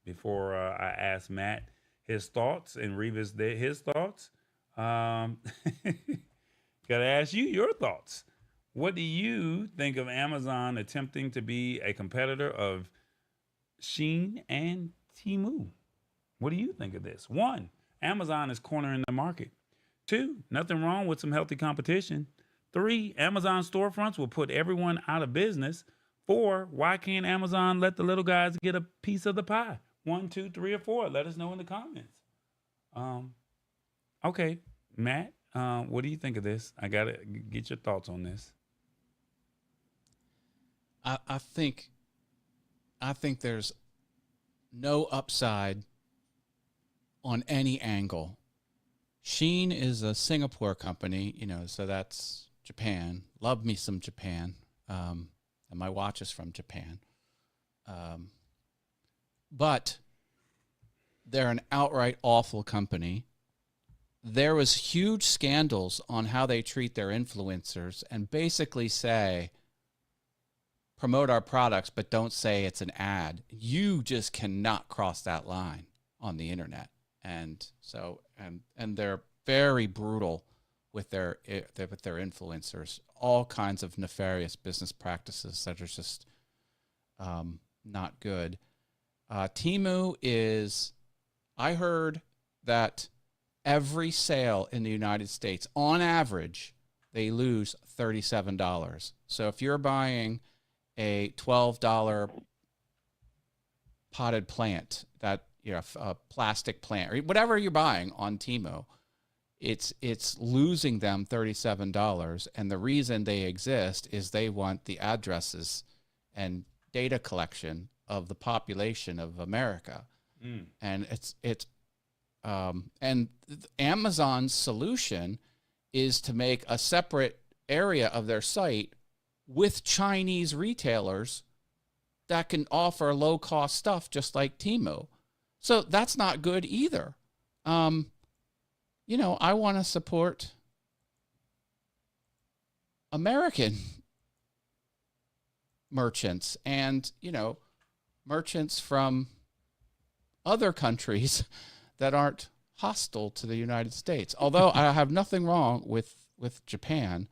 Before I ask Matt his thoughts and Revis his thoughts, got to ask you your thoughts. What do you think of Amazon attempting to be a competitor of Shein and Temu? What do you think of this? 1, Amazon is cornering the market. 2, nothing wrong with some healthy competition. 3, Amazon storefronts will put everyone out of business. 4, why can't Amazon let the little guys get a piece of the pie? 1, 2, 3, or 4. Let us know in the comments. Okay, Matt, what do you think of this? I got to get your thoughts on this. I think there's no upside on any angle. Shein is a Singapore company, so that's Japan. Love me some Japan. And my watch is from Japan. But they're an outright awful company. There was huge scandals on how they treat their influencers and basically say, promote our products, but don't say it's an ad. You just cannot cross that line on the internet. And so, and they're very brutal with their influencers, all kinds of nefarious business practices that are just not good. Temu is, I heard that every sale in the United States, on average, they lose $37. So if you're buying a $12 potted plant, that a plastic plant or whatever you're buying on Temu, it's losing them $37. And the reason they exist is they want the addresses and data collection of the population of America. And and Amazon's solution is to make a separate area of their site with Chinese retailers that can offer low-cost stuff just like Temu. So that's not good either. I want to support American merchants and, merchants from other countries that aren't hostile to the United States. Although I have nothing wrong with Japan,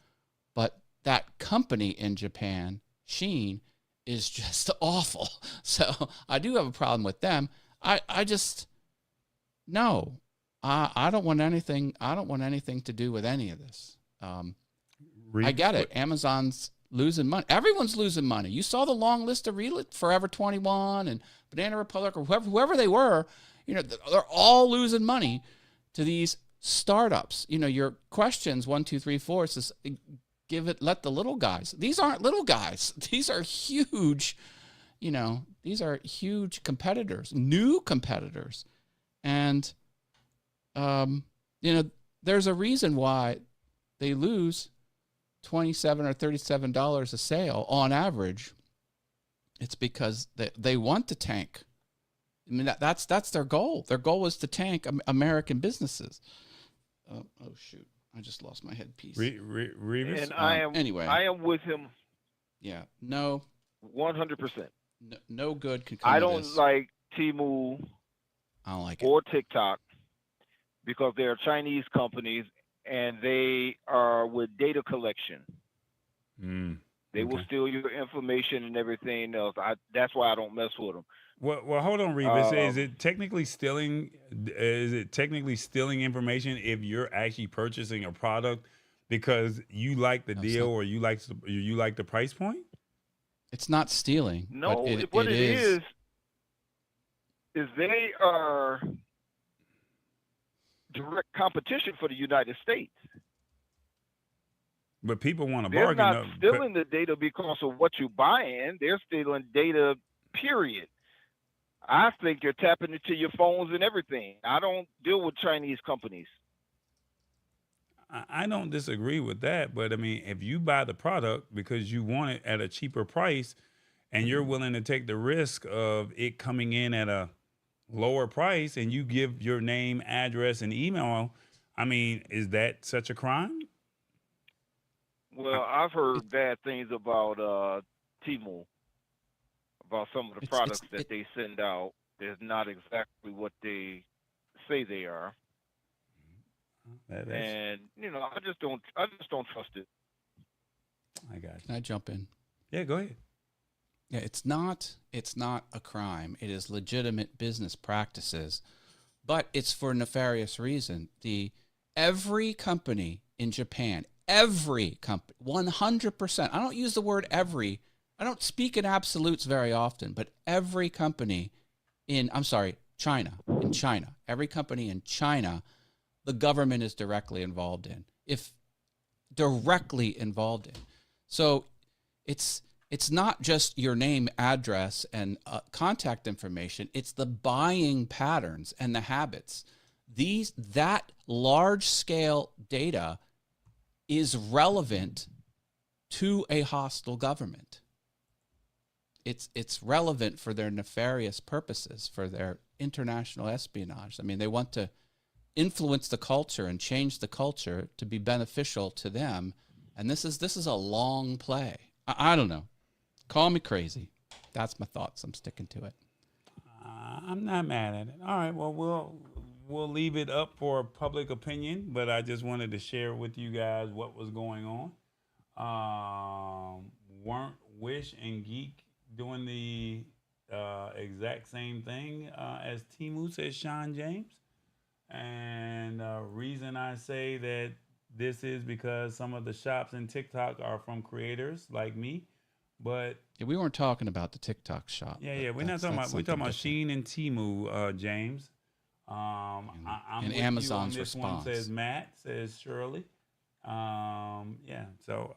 but that company in Japan, Shein, is just awful. So I do have a problem with them. I just, no, I don't want anything. I don't want anything to do with any of this. I get it. Amazon's losing money. Everyone's losing money. You saw the long list of Forever 21 and Banana Republic or whoever they were. You know, they're all losing money to these startups. You know, your questions 1, 2, 3, 4 says let the little guys. These aren't little guys. These are huge. You know, these are huge competitors, new competitors, and you know, there's a reason why they lose $27 or $37 a sale on average. It's because they want to tank. I mean, that's their goal. Their goal is to tank American businesses. Oh shoot! I just lost my headpiece. Revis? And I am with him. Yeah. No. 100%. No good can come I of don't this. like Temu I don't like it. or TikTok because they're Chinese companies and they are with data collection. They will steal your information and everything else. That's why I don't mess with them. Well, hold on, Revis. Is it technically stealing? Is it technically stealing information if you're actually purchasing a product because you like the deal or you like the price point? It's not stealing. No, but what it is they are direct competition for the United States. But people want to They're bargain. not stealing the data because of what you're buying. They're stealing data, period. I think you're tapping into your phones and everything. I don't deal with Chinese companies. I don't disagree with that, but I mean, if you buy the product because you want it at a cheaper price and you're willing to take the risk of it coming in at a lower price and you give your name, address, and email, I mean, is that such a crime? Well, I've heard bad things about Temu, about some of the products that they send out. They're not exactly what they say they are. And you know, I just don't trust it. I got you. Can I jump in? Yeah, go ahead. Yeah, it's not a crime. It is legitimate business practices, but it's for a nefarious reason. Every company in Japan, every company, 100%. I don't use the word every. I don't speak in absolutes very often, but every company in China, every company in China, the government is directly involved in. So it's not just your name, address, and contact information. It's the buying patterns and the habits. That large scale data is relevant to a hostile government. It's relevant for their nefarious purposes, for their international espionage. I mean, they want to influence the culture and change the culture to be beneficial to them. And this is a long play. I don't know. Call me crazy. That's my thoughts. I'm sticking to it. I'm not mad at it. All right. Well, we'll leave it up for public opinion, but I just wanted to share with you guys what was going on. Weren't Wish and Geek doing the exact same thing as Temu, says Sean James? And reason I say that this is because some of the shops in TikTok are from creators like me, but we weren't talking about the TikTok shop. Yeah, we're not talking about. We're talking about Shein and Temu, James. I'm and with Amazon's you on this response. one, says Matt, says Shirley. So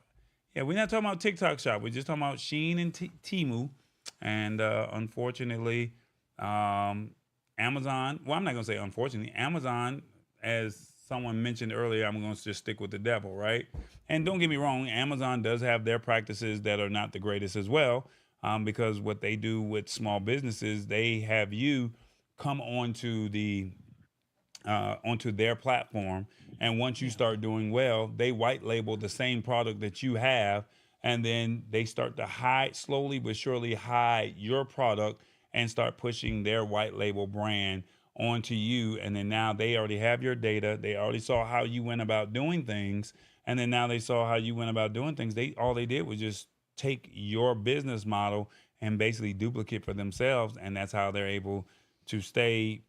we're not talking about TikTok shop. We're just talking about Shein and Temu, and unfortunately, Amazon. Well, I'm not gonna say unfortunately. Amazon, as someone mentioned earlier, I'm gonna just stick with the devil, right? And don't get me wrong, Amazon does have their practices that are not the greatest as well, because what they do with small businesses, they have you come onto their platform, and once you start doing well, they white label the same product that you have, and then they start to slowly but surely hide your product and start pushing their white label brand onto you. And then now they already have your data. They already saw how you went about doing things. And then now they saw how you went about doing things. All they did was just take your business model and basically duplicate for themselves. And that's how they're able to stay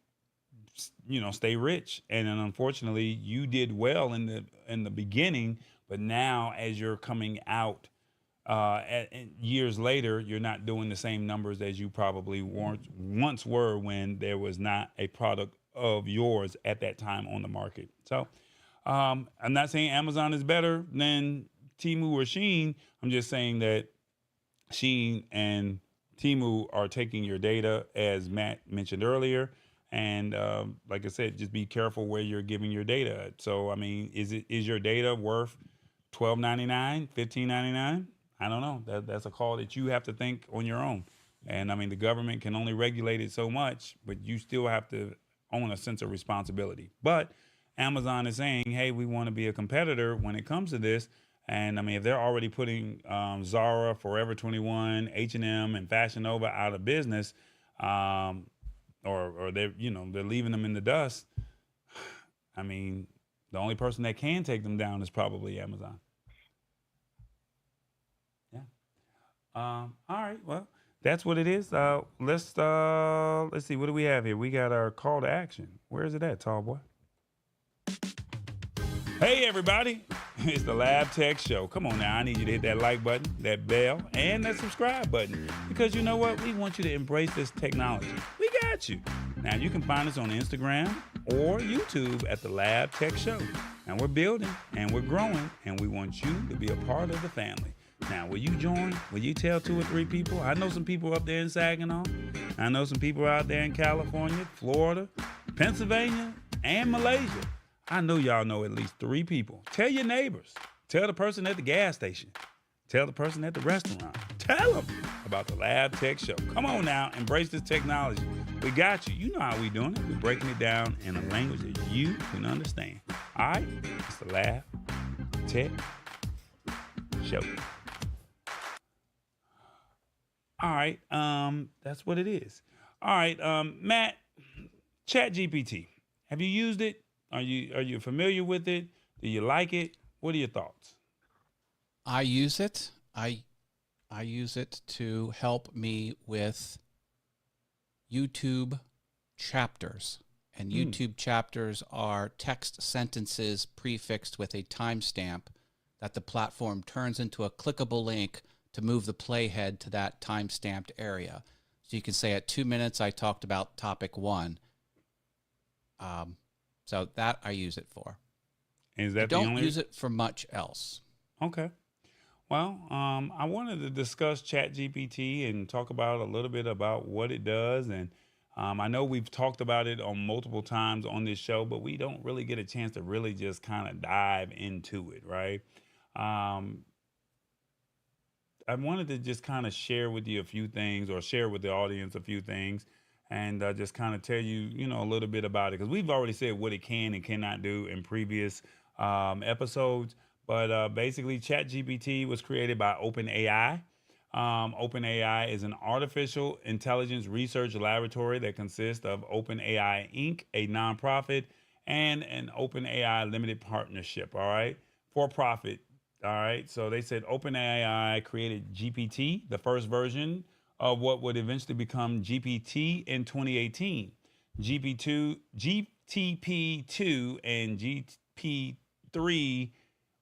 stay rich. And then unfortunately, you did well in the beginning, but now as you're coming out years later, you're not doing the same numbers as you probably once were when there was not a product of yours at that time on the market. So I'm not saying Amazon is better than Temu or Shein. I'm just saying that Shein and Temu are taking your data, as Matt mentioned earlier. And like I said, just be careful where you're giving your data. So, I mean, is your data worth $12.99, $15.99? I don't know. That's a call that you have to think on your own. And I mean, the government can only regulate it so much, but you still have to own a sense of responsibility. But Amazon is saying, hey, we want to be a competitor when it comes to this. And I mean, if they're already putting Zara, Forever 21, H&M, and Fashion Nova out of business, or they're leaving them in the dust. I mean, the only person that can take them down is probably Amazon. Yeah. All right. Well, that's what it is. Let's see. What do we have here? We got our call to action. Where is it at, Tall Boy? Hey, everybody. It's the Lab Tech Show. Come on now. I need you to hit that like button, that bell, and that subscribe button. Because you know what? We want you to embrace this technology. We got you. Now, you can find us on Instagram or YouTube at the Lab Tech Show. And we're building and we're growing, and we want you to be a part of the family. Now, will you join? Will you tell 2 or 3 people? I know some people up there in Saginaw. I know some people out there in California, Florida, Pennsylvania, and Malaysia. I know y'all know at least 3 people. Tell your neighbors. Tell the person at the gas station. Tell the person at the restaurant. Tell them about the Lab Tech Show. Come on now, embrace this technology. We got you. You know how we doing it. We're breaking it down in a language that you can understand. All right? It's the Lab Tech Show. All right, that's what it is. All right, Matt, Chat GPT. Have you used it? Are you familiar with it? Do you like it? What are your thoughts? I use it. I use it to help me with YouTube chapters. And YouTube chapters are text sentences prefixed with a timestamp that the platform turns into a clickable link to move the playhead to that time-stamped area. So you can say at 2 minutes, I talked about topic 1. So that I use it for. Is that I don't use it for much else. Okay. Well, I wanted to discuss Chat GPT and talk about a little bit about what it does. And I know we've talked about it on multiple times on this show, but we don't really get a chance to really just kind of dive into it, right? I wanted to just kind of share with you a few things, or share with the audience a few things, and just kind of tell you, a little bit about it. Because we've already said what it can and cannot do in previous episodes. But basically, ChatGPT was created by OpenAI. OpenAI is an artificial intelligence research laboratory that consists of OpenAI Inc., a nonprofit, and an OpenAI limited partnership, all right? For profit, all right? So they said OpenAI created GPT, the first version of what would eventually become GPT in 2018. GTP2 and GP3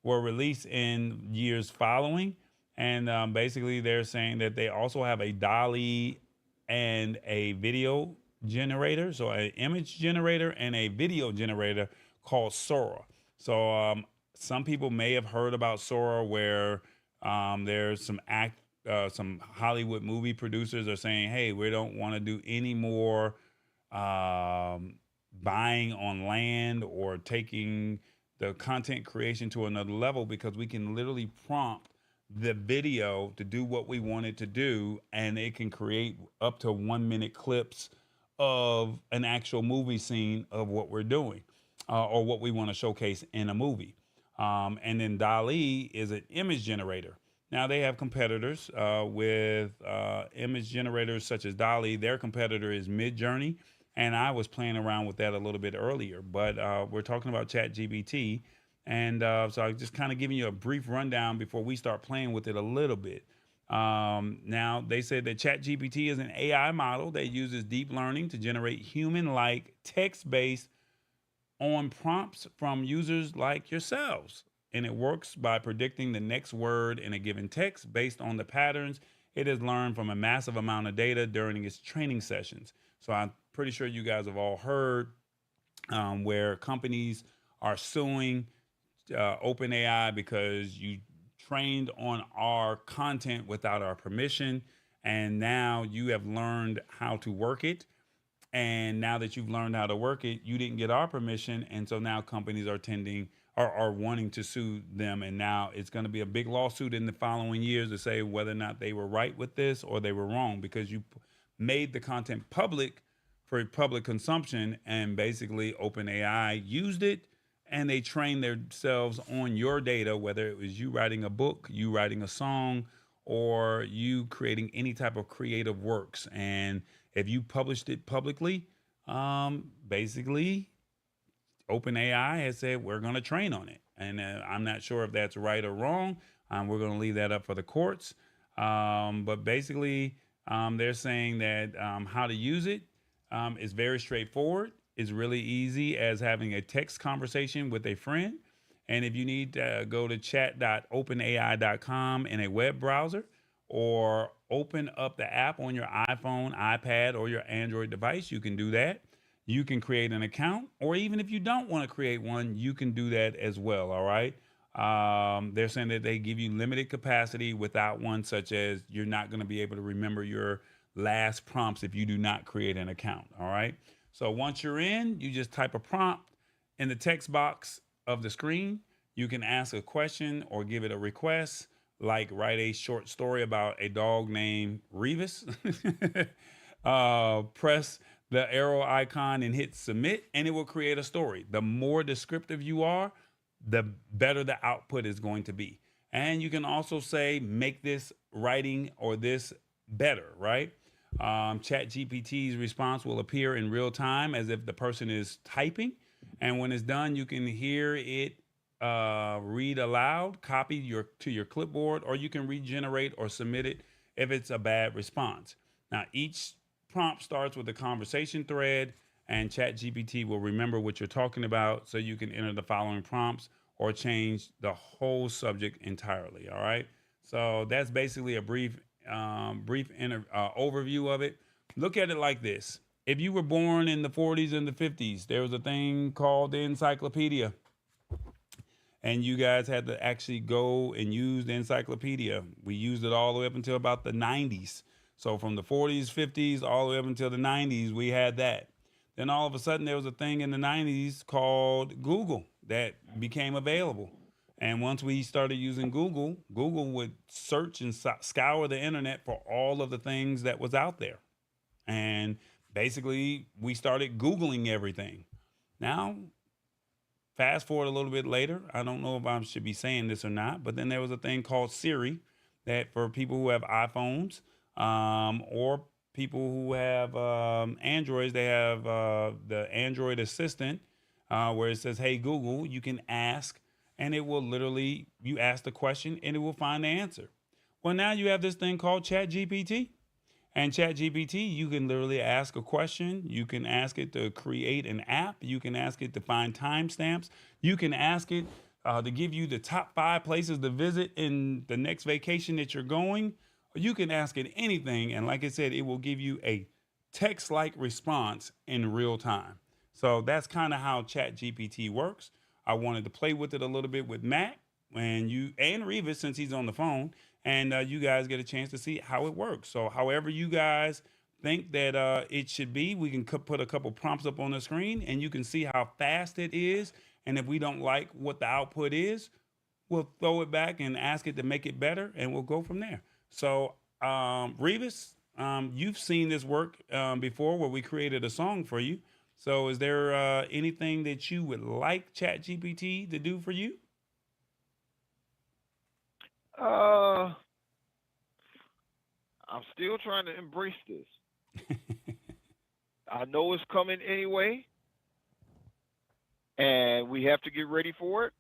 were released in years following. And basically, they're saying that they also have a DALL-E and a video generator, so an image generator and a video generator called Sora. So some people may have heard about Sora, where there's some Hollywood movie producers are saying, hey, we don't want to do any more buying on land or taking the content creation to another level, because we can literally prompt the video to do what we want it to do, and it can create up to 1 minute clips of an actual movie scene of what we're doing or what we want to showcase in a movie. And then DALL-E is an image generator. Now they have competitors with image generators such as DALL-E. Their competitor is Midjourney, and I was playing around with that a little bit earlier. But we're talking about ChatGPT, and so I'm just kind of giving you a brief rundown before we start playing with it a little bit. Now, they said that Chat GPT is an AI model that uses deep learning to generate human-like text-based on prompts from users like yourselves. And it works by predicting the next word in a given text based on the patterns it has learned from a massive amount of data during its training sessions. So I'm pretty sure you guys have all heard where companies are suing OpenAI because you trained on our content without our permission. And now you have learned how to work it. And now that you've learned how to work it, you didn't get our permission. And so now companies are wanting to sue them. And now it's going to be a big lawsuit in the following years to say whether or not they were right with this or they were wrong, because you made the content public for public consumption, and basically OpenAI used it and they trained themselves on your data, whether it was you writing a book, you writing a song, or you creating any type of creative works. And if you published it publicly, basically OpenAI has said we're going to train on it. And I'm not sure if that's right or wrong. We're going to leave that up for the courts. But basically, they're saying that how to use it is very straightforward. It's really easy as having a text conversation with a friend. And if you need to go to chat.openai.com in a web browser, or open up the app on your iPhone, iPad, or your Android device, you can do that. You can create an account, or even if you don't want to create one, you can do that as well. All right. They're saying that they give you limited capacity without one, such as you're not going to be able to remember your last prompts if you do not create an account. All right. So once you're in, you just type a prompt in the text box of the screen. You can ask a question or give it a request, like write a short story about a dog named Revis. Press the arrow icon and hit submit, and it will create a story. The more descriptive you are, the better the output is going to be. And you can also say, make this writing or this better, right? Chat GPT's response will appear in real time as if the person is typing. And when it's done, you can hear it read aloud, copy to your clipboard, or you can regenerate or submit it if it's a bad response. Now, each prompt starts with a conversation thread, and ChatGPT will remember what you're talking about, so you can enter the following prompts or change the whole subject entirely. All right. So that's basically a brief overview of it. Look at it like this. If you were born in the 40s and the 50s, there was a thing called the encyclopedia. And you guys had to actually go and use the encyclopedia. We used it all the way up until about the 90s. So from the 40s, 50s, all the way up until the 90s, we had that. Then all of a sudden, there was a thing in the 90s called Google that became available. And once we started using Google, Google would search and scour the internet for all of the things that was out there. And basically, we started Googling everything. Now, fast forward a little bit later, I don't know if I should be saying this or not, but then there was a thing called Siri that for people who have iPhones or people who have Androids, they have the Android Assistant where it says, hey, Google, you can ask, and it will literally, you ask the question and it will find the answer. Well, now you have this thing called Chat GPT. And Chat GPT, you can literally ask a question. You can ask it to create an app. You can ask it to find timestamps. You can ask it to give you the top 5 places to visit in the next vacation that you're going. You can ask it anything. And like I said, it will give you a text-like response in real time. So that's kind of how Chat GPT works. I wanted to play with it a little bit with Matt and Revis, since he's on the phone. And you guys get a chance to see how it works. So however you guys think that it should be, we can put a couple prompts up on the screen and you can see how fast it is. And if we don't like what the output is, we'll throw it back and ask it to make it better, and we'll go from there. So Revis, you've seen this work before where we created a song for you. So is there anything that you would like ChatGPT to do for you? I'm still trying to embrace this. I know it's coming anyway, and we have to get ready for it.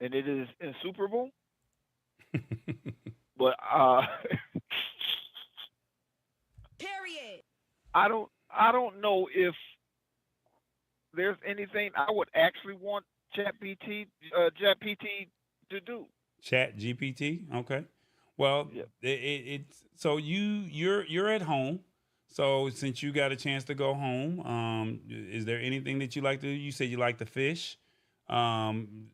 And it is insuperable. But Period. I don't know if there's anything I would actually want ChatGPT to do. Chat GPT. Okay. Well, Yep. it's so you're at home. So since you got a chance to go home, is there anything that you like to do? You said you like to fish. Um,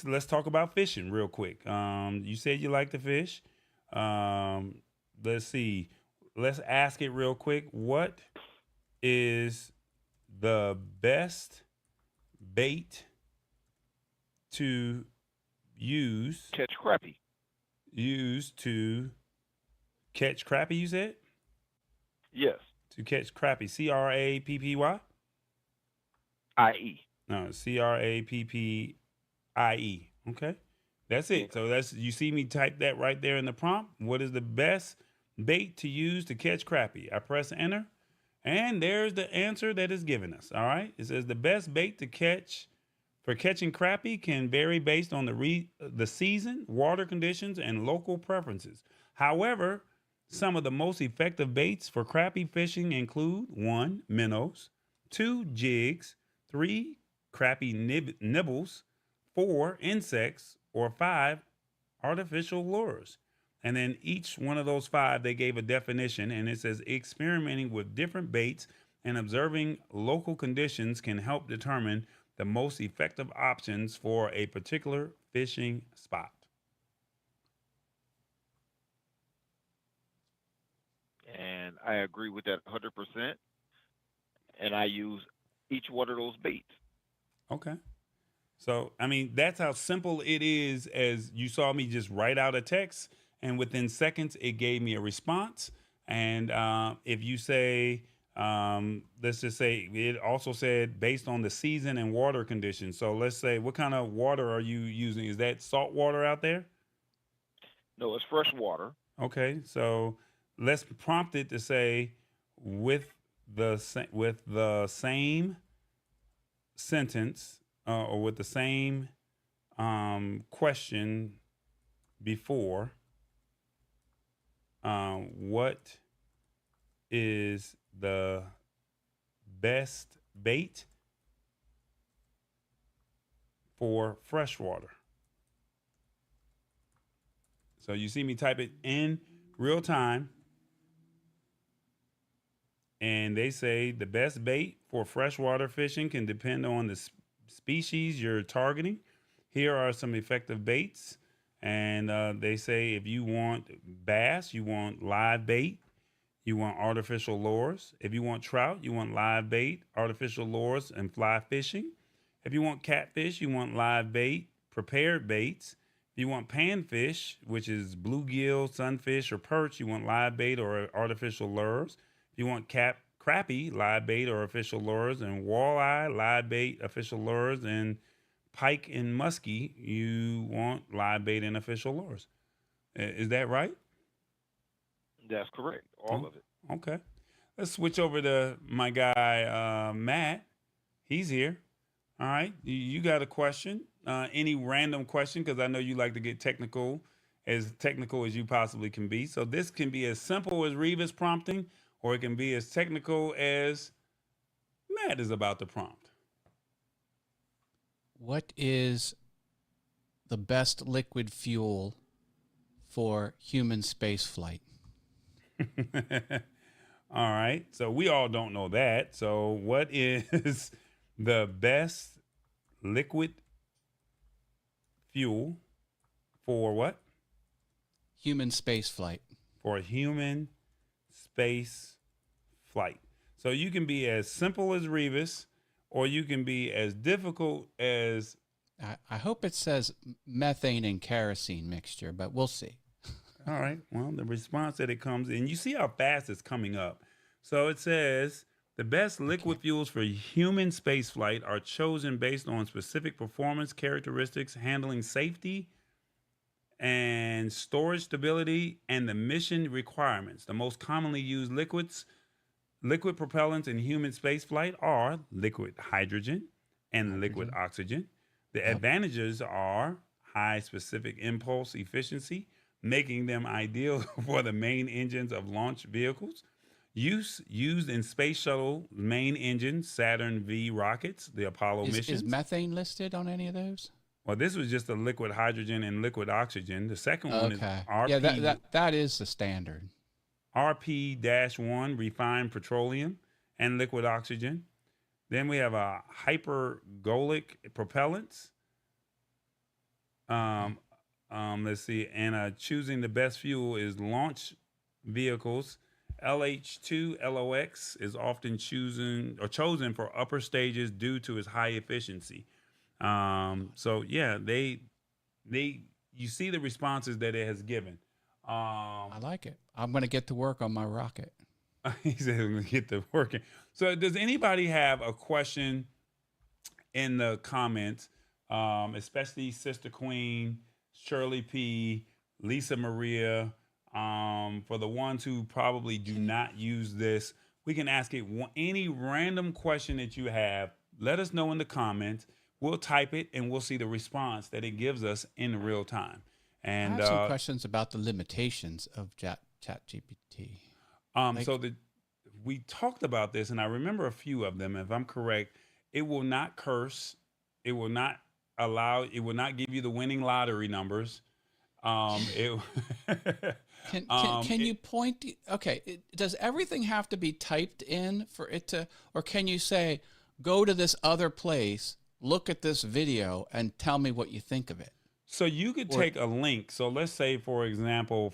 let's talk about fishing real quick. You said you like to fish. Um, let's see. Let's ask it real quick. What is the best bait to use Catch crappie. to catch crappie? You said Yes. to catch crappie. CRAPPY. I.e. No, CRAPPIE. Okay, that's it. So that's you see me type that right there in the prompt. What is the best bait to use to catch crappie? I press enter, and there's the answer that is given us. All right, it says the best bait to catch for catching crappie can vary based on the season, water conditions, and local preferences. However, some of the most effective baits for crappie fishing include 1. Minnows, 2. Jigs, 3. Crappie nibbles, 4. Insects, or 5. Artificial lures. And then each one of those 5, they gave a definition, and it says experimenting with different baits and observing local conditions can help determine the most effective options for a particular fishing spot. And I agree with that 100%. And I use each one of those baits. Okay. So, I mean, that's how simple it is as you saw me just write out a text, and within seconds, it gave me a response. And if you say, let's just say, it also said based on the season and water conditions. So let's say, what kind of water are you using? Is that salt water out there? No, it's fresh water. Okay. So let's prompt it to say with the same sentence or with the same question before. What is the best bait for freshwater? So you see me type it in real time, and they say the best bait for freshwater fishing can depend on the species you're targeting. Here are some effective baits. And they say if you want bass, you want live bait, you want artificial lures. If you want trout, you want live bait, artificial lures, and fly fishing. If you want catfish, you want live bait, prepared baits. If you want panfish, which is bluegill, sunfish, or perch, you want live bait or artificial lures. If you want crappie, live bait or artificial lures, and walleye, live bait, official lures, and pike and muskie, you want live bait and official lures. Is that right? That's correct. All of it. Okay. Let's switch over to my guy, Matt. He's here. All right. You got a question? Any random question? Because I know you like to get technical as you possibly can be. So this can be as simple as Revis prompting, or it can be as technical as Matt is about to prompt. What is the best liquid fuel for human space flight? All right. So we all don't know that. So what is the best liquid fuel for what? Human space flight. For human space flight. So you can be as simple as Revis, or you can be as difficult as... I hope it says methane and kerosene mixture, but we'll see. All right. Well, the response that it comes in, you see how fast it's coming up. So it says the best liquid fuels for human spaceflight are chosen based on specific performance characteristics, handling safety and storage stability, and the mission requirements. The most commonly used liquid propellants in human spaceflight are liquid hydrogen and liquid oxygen. The advantages are high specific impulse efficiency, making them ideal for the main engines of launch vehicles. Used in space shuttle main engine Saturn V rockets, the Apollo Is missions. methane listed on any of those? Well, this was just a liquid hydrogen and liquid oxygen. The second one is Okay. RP. Yeah, that is the standard. RP-1 refined petroleum and liquid oxygen. Then we have a hypergolic propellants. Let's see, and choosing the best fuel is launch vehicles. LH2 LOX is often chosen for upper stages due to its high efficiency. So yeah, you see the responses that it has given. I like it. I'm going to get to work on my rocket. He said we're gonna get to working. So does anybody have a question in the comments? Especially Sister Queen, Shirley P, Lisa Maria. For the ones who probably do not use this, we can ask it any random question that you have. Let us know in the comments. We'll type it and we'll see the response that it gives us in real time. And I have some questions about the limitations of Chat GPT. So we talked about this, and I remember a few of them. If I'm correct, it will not curse. It will not give you the winning lottery numbers. Can you point? Okay, does everything have to be typed in for it to, or can you say, go to this other place, look at this video, and tell me what you think of it? So you could take a link. So let's say, for example,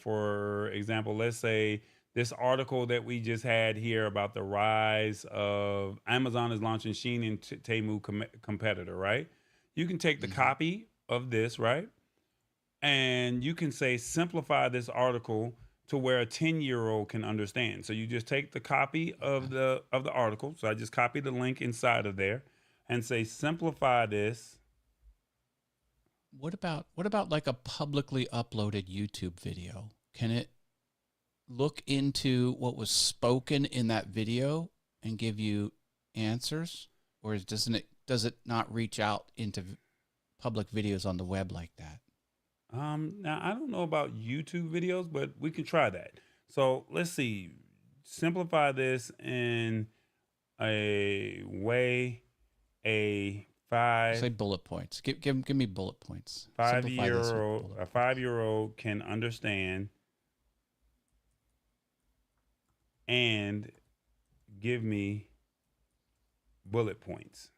let's say this article that we just had here about the rise of Amazon is launching Shein and Temu competitor, right? You can take the copy of this, right? And you can say, simplify this article to where a 10-year-old can understand. So you just take the copy of the article. So I just copy the link inside of there and say, simplify this. What about like a publicly uploaded YouTube video? Can it look into what was spoken in that video and give you answers, or does it not reach out into public videos on the web like that? Now I don't know about YouTube videos, but we can try that. So let's see, simplify this in a way, Say bullet points. Give me bullet points. A 5-year-old can understand and give me bullet points.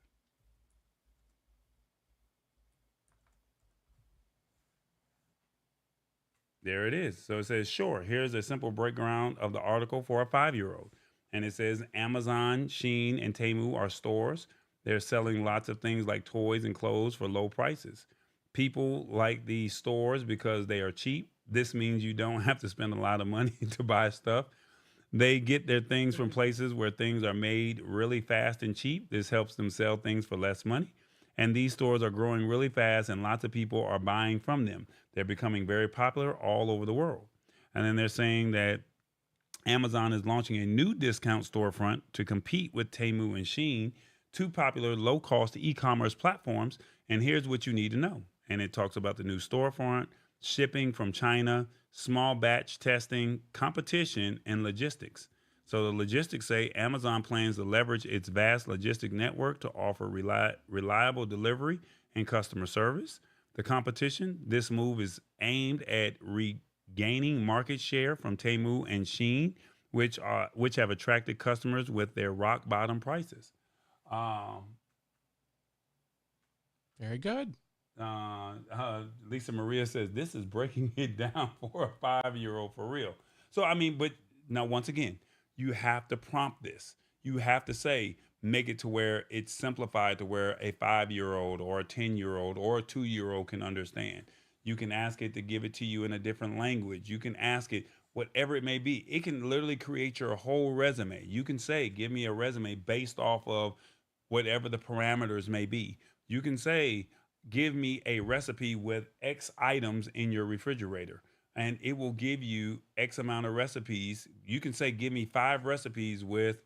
There it is. So it says, sure, here's a simple breakdown of the article for a 5-year-old. And it says Amazon, Shein, and Temu are stores. They're selling lots of things like toys and clothes for low prices. People like these stores because they are cheap. This means you don't have to spend a lot of money to buy stuff. They get their things from places where things are made really fast and cheap. This helps them sell things for less money. And these stores are growing really fast and lots of people are buying from them. They're becoming very popular all over the world. And then they're saying that Amazon is launching a new discount storefront to compete with Temu and Shein, two popular low-cost e-commerce platforms. And here's what you need to know. And it talks about the new storefront, shipping from China, small batch testing, competition, and logistics. So the logistics say Amazon plans to leverage its vast logistic network to offer reliable delivery and customer service. The competition, this move is aimed at regaining market share from Temu and Shein, which have attracted customers with their rock bottom prices. Very good. Lisa Maria says this is breaking it down for a 5-year-old for real. So I mean, but now once again, you have to prompt this. You have to say, make it to where it's simplified to where a 5-year-old or a 10-year-old or a 2-year-old can understand. You can ask it to give it to you in a different language. You can ask it whatever it may be. It can literally create your whole resume. You can say, give me a resume based off of whatever the parameters may be. You can say, give me a recipe with X items in your refrigerator, and it will give you X amount of recipes. You can say, give me 5 recipes with,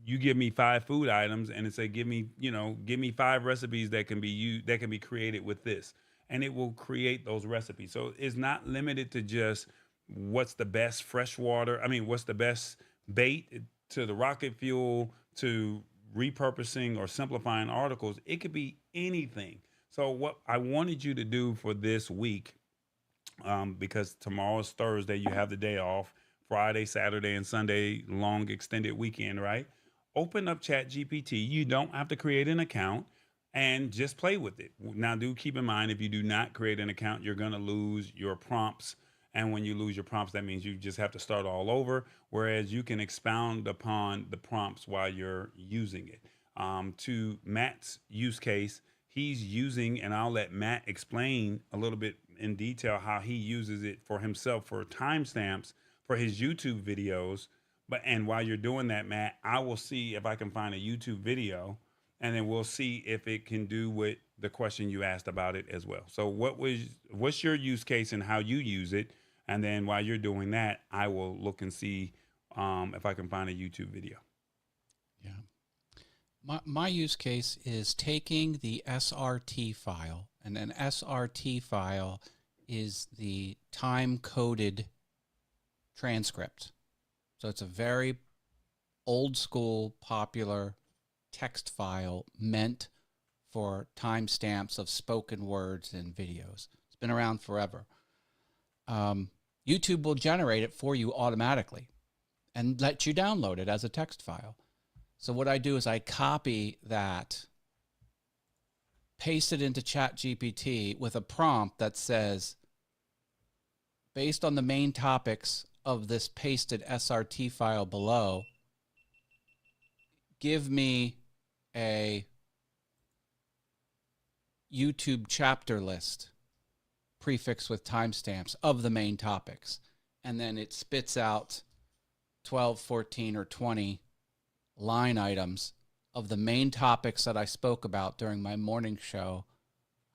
you give me 5 food items, and it say, give me 5 recipes that can be created with this. and it will create those recipes. So it's not limited to just what's the best freshwater. I mean, what's the best bait, to the rocket fuel, to repurposing or simplifying articles. It could be anything. So what I wanted you to do for this week, because tomorrow is Thursday, you have the day off. Friday, Saturday, and Sunday, long extended weekend, right? Open up Chat GPT. You don't have to create an account, and just play with it. Now, do keep in mind, if you do not create an account, you're going to lose your prompts. And when you lose your prompts, that means you just have to start all over. Whereas you can expound upon the prompts while you're using it. To Matt's use case, he's using, and I'll let Matt explain a little bit in detail how he uses it for himself for timestamps for his YouTube videos. And while you're doing that, Matt, I will see if I can find a YouTube video, and then we'll see if it can do what the question you asked about it as well. So what's your use case and how you use it? And then while you're doing that, I will look and see if I can find a YouTube video. Yeah. My use case is taking the SRT file, and an SRT file is the time-coded transcript. So it's a very old school, popular text file meant for timestamps of spoken words and videos. It's been around forever. YouTube will generate it for you automatically and let you download it as a text file. So what I do is I copy that, paste it into Chat GPT with a prompt that says, based on the main topics of this pasted SRT file below, give me a YouTube chapter list prefixed with timestamps of the main topics. And then it spits out 12, 14, or 20 line items of the main topics that I spoke about during my morning show.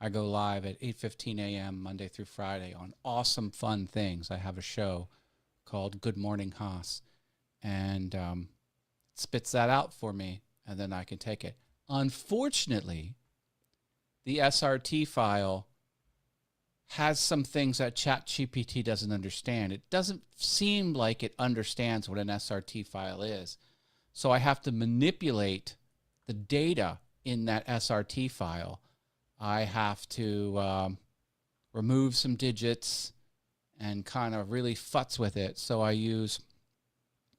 I go live at 8:15 a.m. Monday through Friday on Awesome Fun Things. I have a show called Good Morning Haas, and spits that out for me, and then I can take it. Unfortunately, the SRT file has some things that ChatGPT doesn't understand. It doesn't seem like it understands what an SRT file is. So I have to manipulate the data in that SRT file. I have to remove some digits and kind of really futz with it. So I use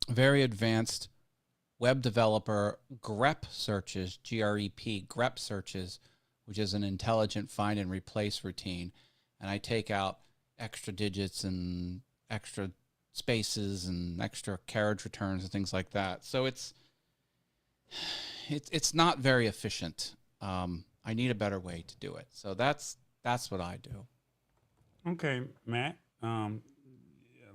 very advanced web developer grep searches, G-R-E-P, grep searches, which is an intelligent find and replace routine. And I take out extra digits and extra spaces and extra carriage returns and things like that. So it's not very efficient. I need a better way to do it. So that's what I do. Okay, Matt. A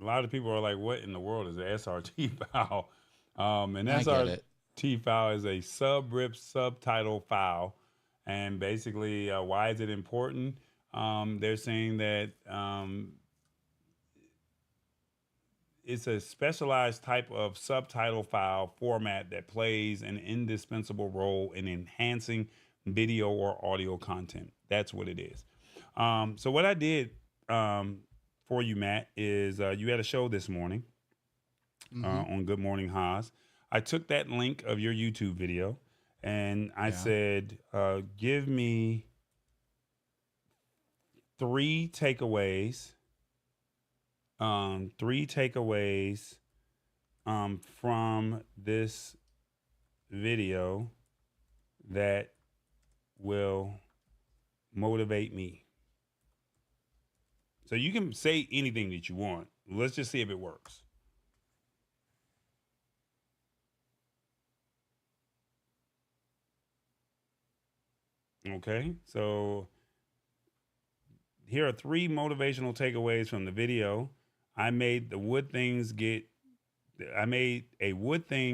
lot of people are like, what in the world is an SRT file? An SRT file is a subrip subtitle file. And basically, why is it important? They're saying that it's a specialized type of subtitle file format that plays an indispensable role in enhancing video or audio content. That's what it is. So what I did for you, Matt, is you had a show this morning on Good Morning Haas. I took that link of your YouTube video and I said, give me 3 takeaways. 3 takeaways from this video that will motivate me. So you can say anything that you want. Let's just see if it works. Okay, so here are 3 motivational takeaways from the video. I made a wood thing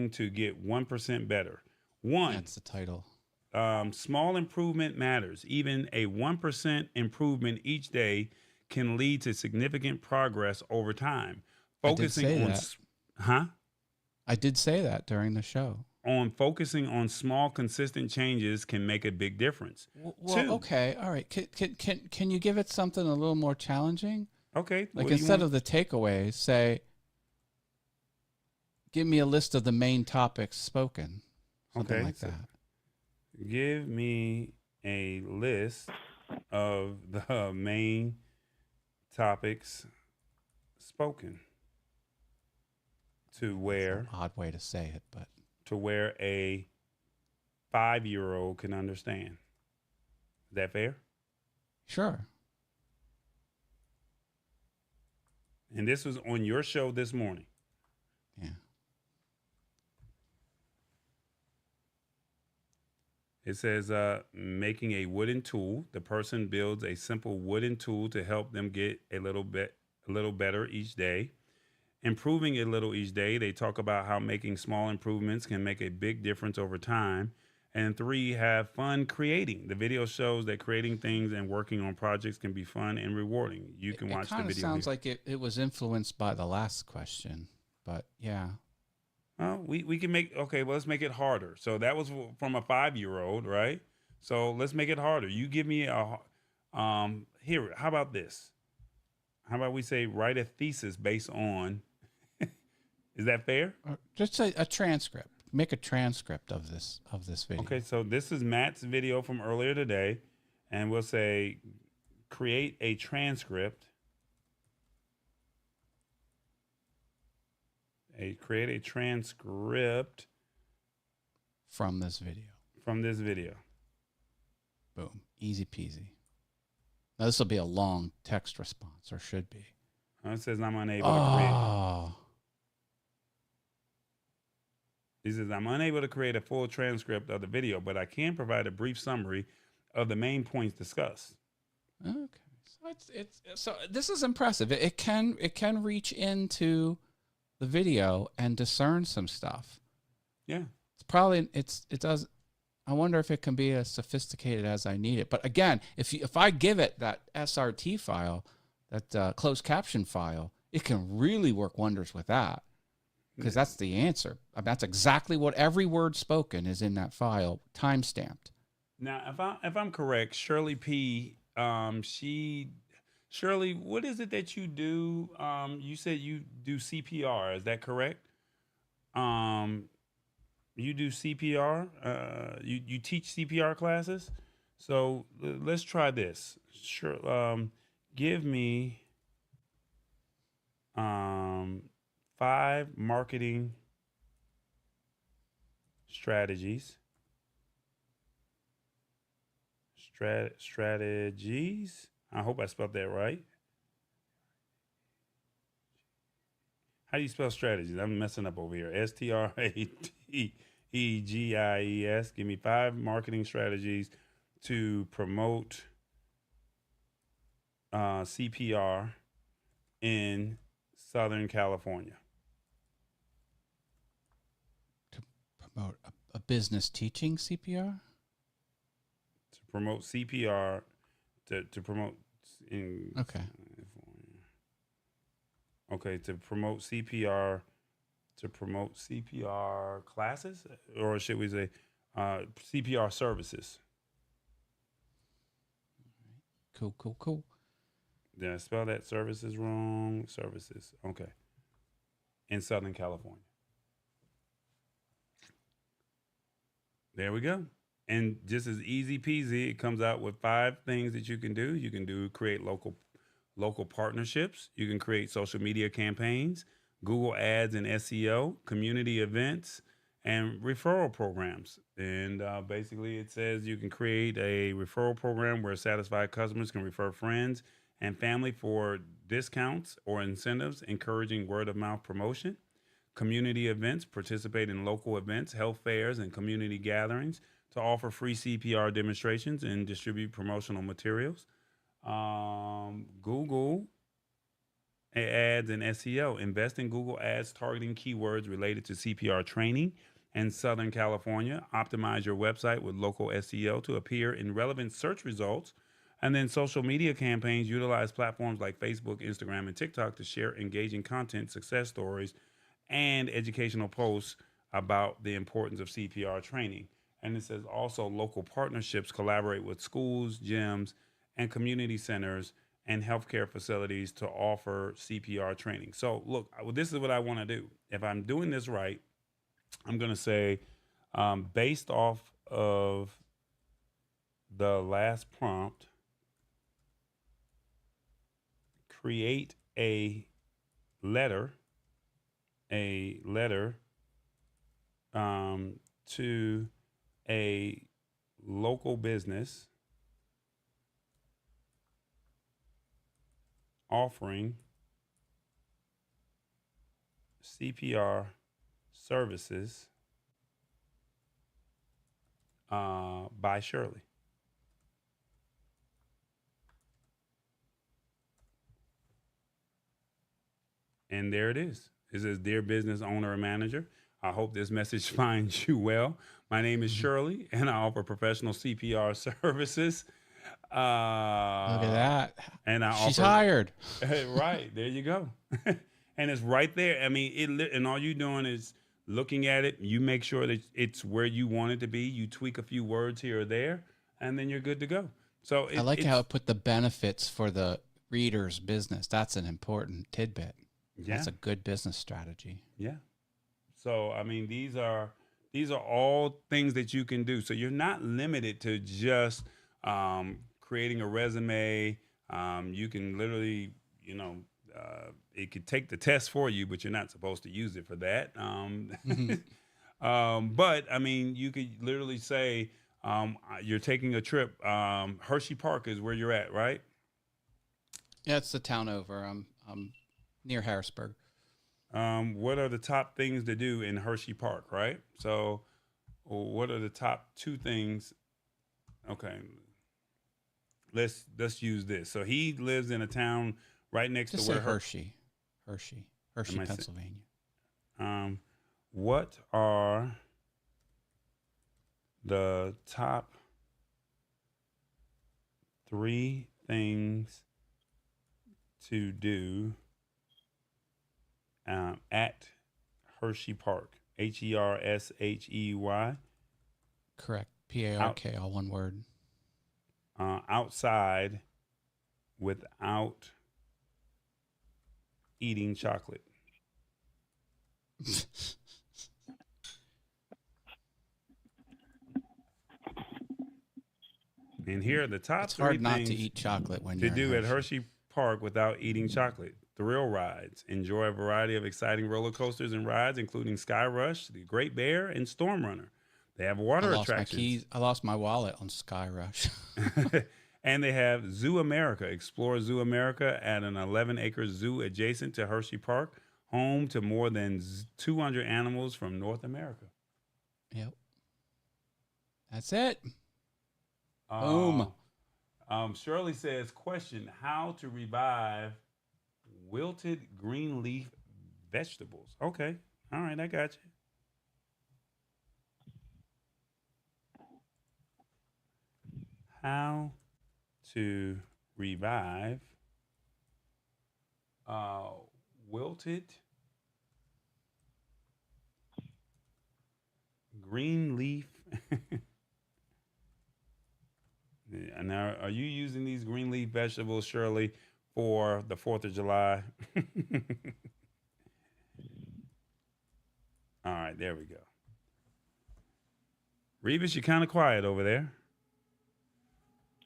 to get 1% better. That's the title. Small improvement matters. Even a 1% improvement each day can lead to significant progress over time. Focusing on, I did say that during the show. on focusing on small, consistent changes can make a big difference. Well, Two, okay, all right. Can you give it something a little more challenging? okay, Like what do you instead want? of the takeaways, say, give me a list of the main topics spoken. Something Okay, like so that. give me a list of the main topics spoken to That's an where odd way to say it, but a 5-year-old can understand. Is that fair? sure. And this was on your show this morning. Yeah. It says, making a wooden tool. The person builds a simple wooden tool to help them get a little better each day. Improving a little each day. They talk about how making small improvements can make a big difference over time. And 3, have fun creating. The video shows that creating things and working on projects can be fun and rewarding. You can watch the It video. sounds like it was influenced by the last question, but yeah. Well, we can make, okay, well, let's make it harder. So that was from a 5-year-old, right? So let's make it harder. You give me here, how about this? How about we say write a thesis based on, is that fair? Just a transcript. Make a transcript of this video. Okay, so this is Matt's video from earlier today, and we'll say create a transcript. Create a transcript From this video. from this video. Boom. Easy peasy. Now this will be a long text response, or should be. It says I'm unable to create. Oh. He says, I'm unable to create a full transcript of the video, but I can provide a brief summary of the main points discussed. Okay. So this is impressive. It can reach into the video and discern some stuff. Yeah. It's probably it does. I wonder if it can be as sophisticated as I need it. But again, if I give it that SRT file, that closed caption file, it can really work wonders with that. Because that's the answer. I mean, that's exactly what every word spoken is in that file, time-stamped. Now, if I'm correct, Shirley P, Shirley, what is it that you do? You said you do CPR. Is that correct? You do CPR. You teach CPR classes. So let's try this. Sure. Give me 5 marketing strategies. Strategies. I hope I spelled that right. How do you spell strategies? I'm messing up over here. STRATEGIES. Give me 5 marketing strategies to promote CPR in Southern California. To promote a business teaching CPR? To promote CPR, to promote in Okay. Okay, to promote CPR classes, or should we say CPR services? Cool. Did I spell that services wrong? Services. Okay. In Southern California. There we go. And just as easy peasy, it comes out with 5 things that you can do. You can create local partnerships. You can create social media campaigns, Google ads and SEO, community events, and referral programs. And basically it says you can create a referral program where satisfied customers can refer friends and family for discounts or incentives, encouraging word of mouth promotion. Community events, participate in local events, health fairs, and community gatherings to offer free CPR demonstrations and distribute promotional materials. Google ads and SEO. Invest in Google ads targeting keywords related to CPR training in Southern California. Optimize your website with local SEO to appear in relevant search results. And then social media campaigns. Utilize platforms like Facebook, Instagram, and TikTok to share engaging content, success stories, and educational posts about the importance of CPR training. And it says also local partnerships collaborate with schools, gyms, and community centers and healthcare facilities to offer CPR training. So, look, this is what I want to do. If I'm doing this right, I'm going to say, based off of the last prompt, create a letter to a local business offering CPR services by Shirley. And there it is. It says, Dear business owner or manager, I hope this message finds you well. My name is Shirley, and I offer professional CPR services. Look at that. And She's hired. Right, there you go. And it's right there. I mean, and all you're doing is looking at it. You make sure that it's where you want it to be. You tweak a few words here or there, and then you're good to go. So I like how it put the benefits for the reader's business. That's an important tidbit. Yeah. That's a good business strategy. Yeah. So, I mean, these are all things that you can do. So you're not limited to just creating a resume. You can literally, it could take the test for you, but you're not supposed to use it for that. But I mean, you could literally say you're taking a trip. Hershey Park is where you're at, right? Yeah, it's the town over. I'm near Harrisburg. What are the top things to do in Hershey Park, right? So what are the top 2 things? Okay. Let's use this. So he lives in a town right next Just to where say Hershey, Pennsylvania. What are the top 3 things to do at Hershey Park? HERSHEY. Correct. PARK, all one word. Outside without eating chocolate. And here are the top It's 3 hard not things to eat chocolate when to you're do in at Hershey Park without eating chocolate. Thrill rides. Enjoy a variety of exciting roller coasters and rides, including Sky Rush, the Great Bear, and Storm Runner. They have water attractions. I lost my wallet on Sky Rush. And they have Zoo America. Explore Zoo America at an 11-acre zoo adjacent to Hershey Park, home to more than 200 animals from North America. Yep. That's it. Boom. Shirley says, question, how to revive wilted green leaf vegetables. Okay. All right, I got you. How to revive wilted green leaf. Now, are you using these green leaf vegetables, Shirley, for the 4th of July? All right, there we go. Revis, you're kind of quiet over there.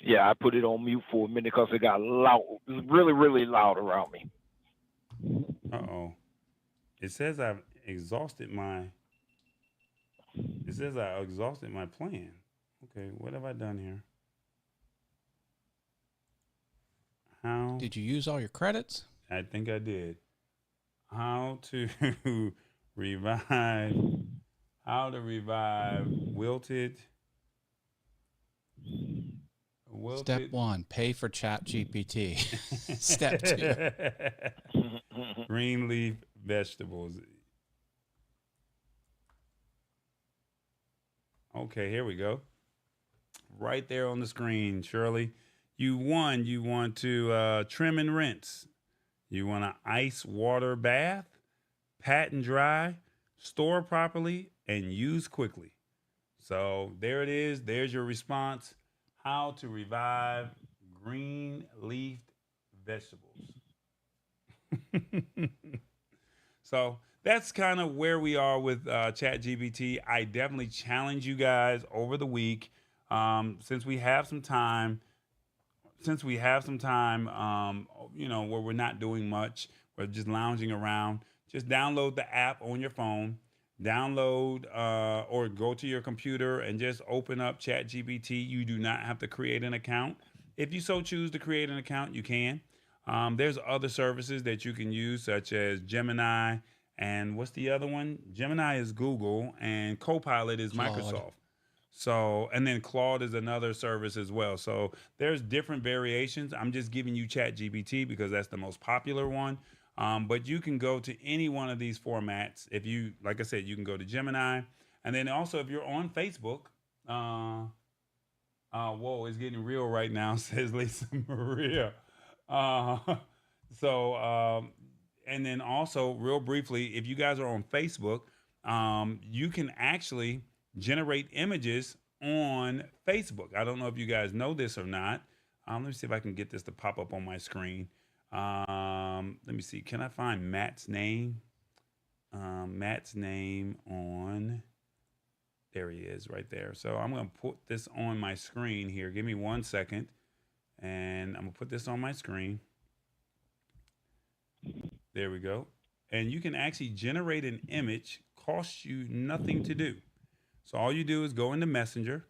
Yeah, I put it on mute for a minute because it got loud. It was really, really loud around me. Uh-oh. It says I exhausted my plan. Okay, what have I done here? How? Did you use all your credits? I think I did. How to revive wilted. Step 1, pay for Chat GPT. Step 2. Green leaf vegetables. Okay, here we go. Right there on the screen, Shirley. You want to trim and rinse. You want an ice water bath, pat and dry, store properly, and use quickly. So there it is. There's your response. How to revive green leafed vegetables. So that's kind of where we are with Chat GPT. I definitely challenge you guys over the week, since we have some time. Where we're not doing much, we're just lounging around. Just download the app on your phone. Download or go to your computer and just open up Chat GPT. You do not have to create an account. If you so choose to create an account, you can. There's other services that you can use, such as Gemini, and what's the other one? Gemini is Google, and Copilot is Claude. Microsoft. So, and then Claude is another service as well. So there's different variations. I'm just giving you Chat GPT because that's the most popular one. But you can go to any one of these formats. If you, like I said, you can go to Gemini. And then also if you're on Facebook, whoa, it's getting real right now, says Lisa Maria. And then also, real briefly, if you guys are on Facebook, you can actually generate images on Facebook. I don't know if you guys know this or not. Let me see if I can get this to pop up on my screen. Let me see. Can I find Matt's name? Matt's name on. There he is right there. So I'm going to put this on my screen here. Give me 1 second. And I'm going to put this on my screen. There we go. And you can actually generate an image. Costs you nothing to do. So all you do is go into Messenger.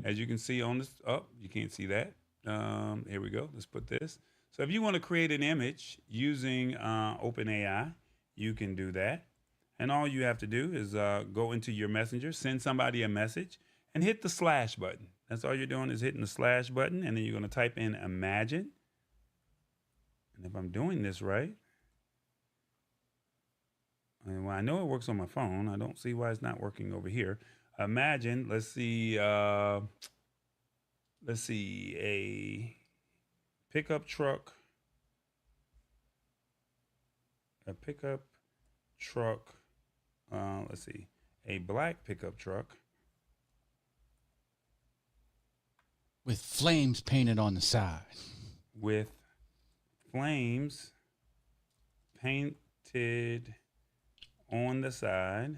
As you can see on this, you can't see that. Here we go. Let's put this. So if you want to create an image using OpenAI, you can do that. And all you have to do is go into your Messenger, send somebody a message, and hit the slash button. That's all you're doing is hitting the slash button, and then you're going to type in imagine. And if I'm doing this right, and well, I know it works on my phone. I don't see why it's not working over here. Imagine, let's see, a pickup truck, let's see, a black pickup truck with flames painted on the side. With flames painted on the side.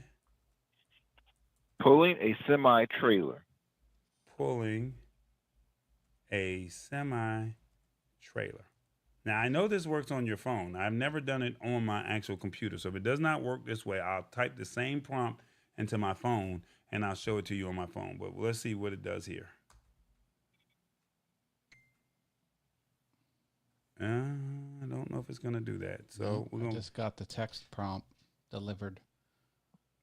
Pulling a semi-trailer. Pulling a semi-trailer. Now, I know this works on your phone. I've never done it on my actual computer. So if it does not work this way, I'll type the same prompt into my phone and I'll show it to you on my phone. But let's see what it does here. I don't know if it's going to do that. So I just got the text prompt delivered.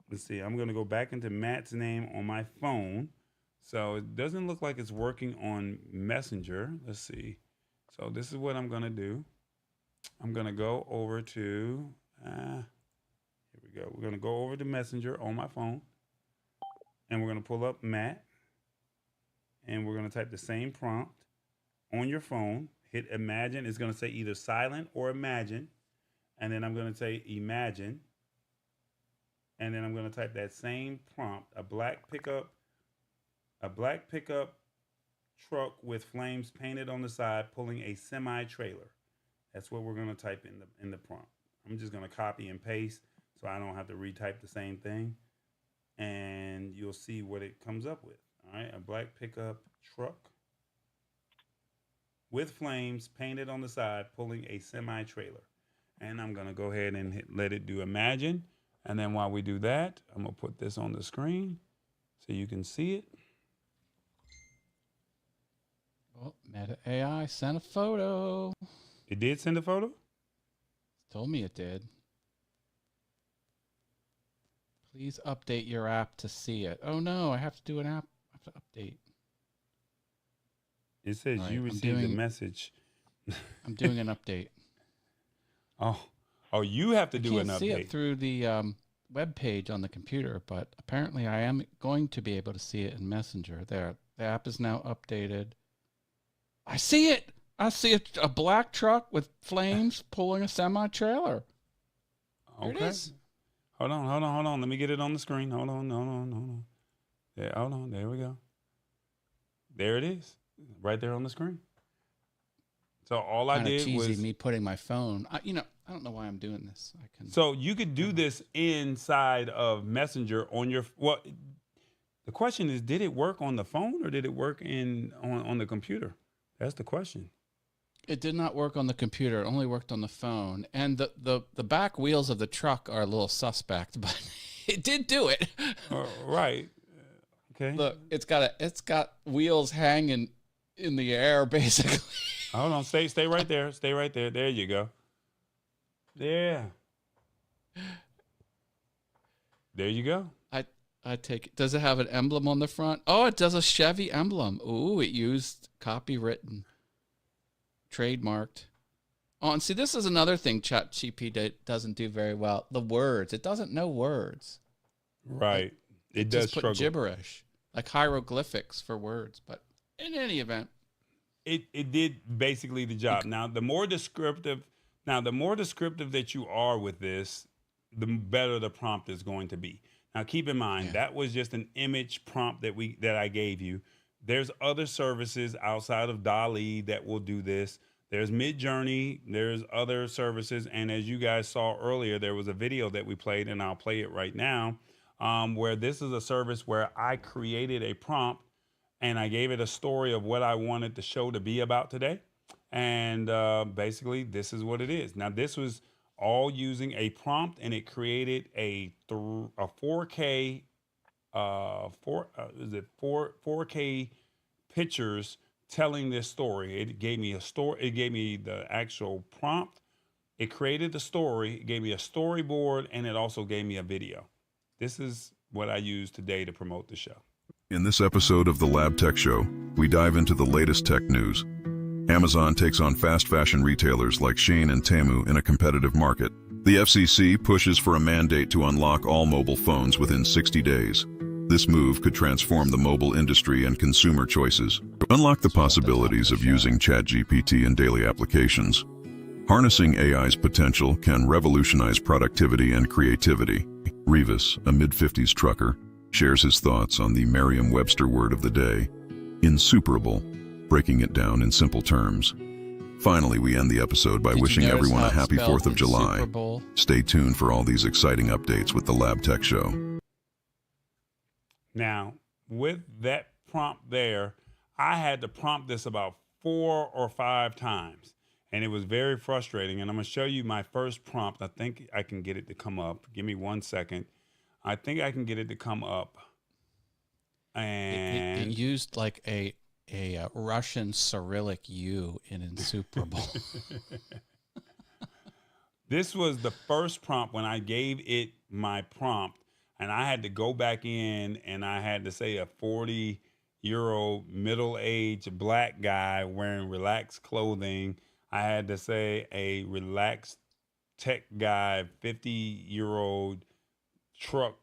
Let's see. I'm going to go back into Matt's name on my phone. So it doesn't look like it's working on Messenger. Let's see. So this is what I'm going to do. I'm going to go over to, here we go. We're going to go over to Messenger on my phone. And we're going to pull up Matt. And we're going to type the same prompt on your phone. Hit imagine. It's going to say either silent or imagine. And then I'm going to say imagine. And then I'm going to type that same prompt, a black pickup truck with flames painted on the side pulling a semi-trailer. That's what we're going to type in the prompt. I'm just going to copy and paste so I don't have to retype the same thing. And you'll see what it comes up with. All right, a black pickup truck with flames painted on the side pulling a semi-trailer. And I'm going to go ahead and let it do imagine. And then while we do that, I'm going to put this on the screen so you can see it. Oh, Meta AI sent a photo. It did send a photo? Told me it did. Please update your app to see it. Oh no, I have to do an app. I have to update. It says you received a message. I'm doing an update. Oh, you have to do an update. I can't see it through the web page on the computer, but apparently I am going to be able to see it in Messenger. There, the app is now updated. I see it. I see a black truck with flames pulling a semi-trailer. Okay. There it is. Hold on. Let me get it on the screen. Hold on. Yeah, hold on. There we go. There it is, right there on the screen. So all I Kind of did cheesy, was me putting my phone. I don't know why I'm doing this. I can. so you could do this inside of Messenger on your well. The question is, did it work on the phone or did it work on the computer? That's the question. It did not work on the computer. It only worked on the phone. And the back wheels of the truck are a little suspect, but it did do it. Right. Okay. Look, it's got wheels hanging in the air, basically. Hold on. Stay right there. Stay right there. There you go. Yeah. There you go. I take it. Does it have an emblem on the front? Oh, it does a Chevy emblem. Ooh, it used copywritten, trademarked. Oh, and see, this is another thing Chat GPT doesn't do very well. The words. It doesn't know words. Right. It does just put struggle. gibberish, like hieroglyphics for words. But in any event, it did basically the job. Now, the more descriptive that you are with this, the better the prompt is going to be. Now, keep in mind, that was just an image prompt that I gave you. There's other services outside of DALL-E that will do this. There's Midjourney, there's other services. And as you guys saw earlier, there was a video that we played, and I'll play it right now, where this is a service where I created a prompt and I gave it a story of what I wanted the show to be about today. And basically, this is what it is. Now, this was all using a prompt, and it created a 4K 4K pictures telling this story. It gave me a story. It gave me the actual prompt. It created the story. It gave me a storyboard, and it also gave me a video. This is what I use today to promote the show. In this episode of the Lab Tech Show, we dive into the latest tech news. Amazon takes on fast fashion retailers like Shein and Temu in a competitive market. The FCC pushes for a mandate to unlock all mobile phones within 60 days. This move could transform the mobile industry and consumer choices. Unlock the possibilities of using Chat GPT in daily applications. Harnessing AI's potential can revolutionize productivity and creativity. Revis, a mid-50s trucker, shares his thoughts on the Merriam-Webster word of the day, insuperable, breaking it down in simple terms. Finally, we end the episode by wishing everyone a happy 4th of July. Stay tuned for all these exciting updates with the Lab Tech Show. Now, with that prompt there, I had to prompt this about 4 or 5 times, and it was very frustrating. And I'm going to show you my first prompt. I think I can get it to come up. Give me 1 second. I think I can get it to come up. And it used like a Russian Cyrillic U in Insuperable. This was the first prompt when I gave it my prompt, and I had to go back in and I had to say a 40-year-old middle-aged black guy wearing relaxed clothing. I had to say a relaxed tech guy, 50-year-old truck.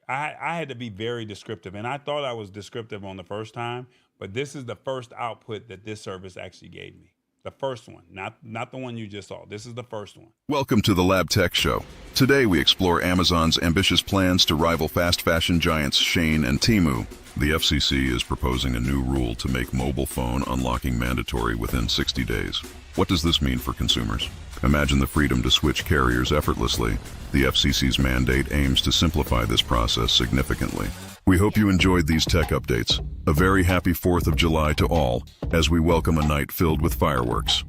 I had to be very descriptive, and I thought I was descriptive on the first time, but this is the first output that this service actually gave me. The first one, not the one you just saw. This is the first one. Welcome to the Lab Tech Show. Today we explore Amazon's ambitious plans to rival fast fashion giants Shein and Temu. The FCC is proposing a new rule to make mobile phone unlocking mandatory within 60 days. What does this mean for consumers? Imagine the freedom to switch carriers effortlessly. The FCC's mandate aims to simplify this process significantly. We hope you enjoyed these tech updates. A very happy 4th of July to all, as we welcome a night filled with fireworks.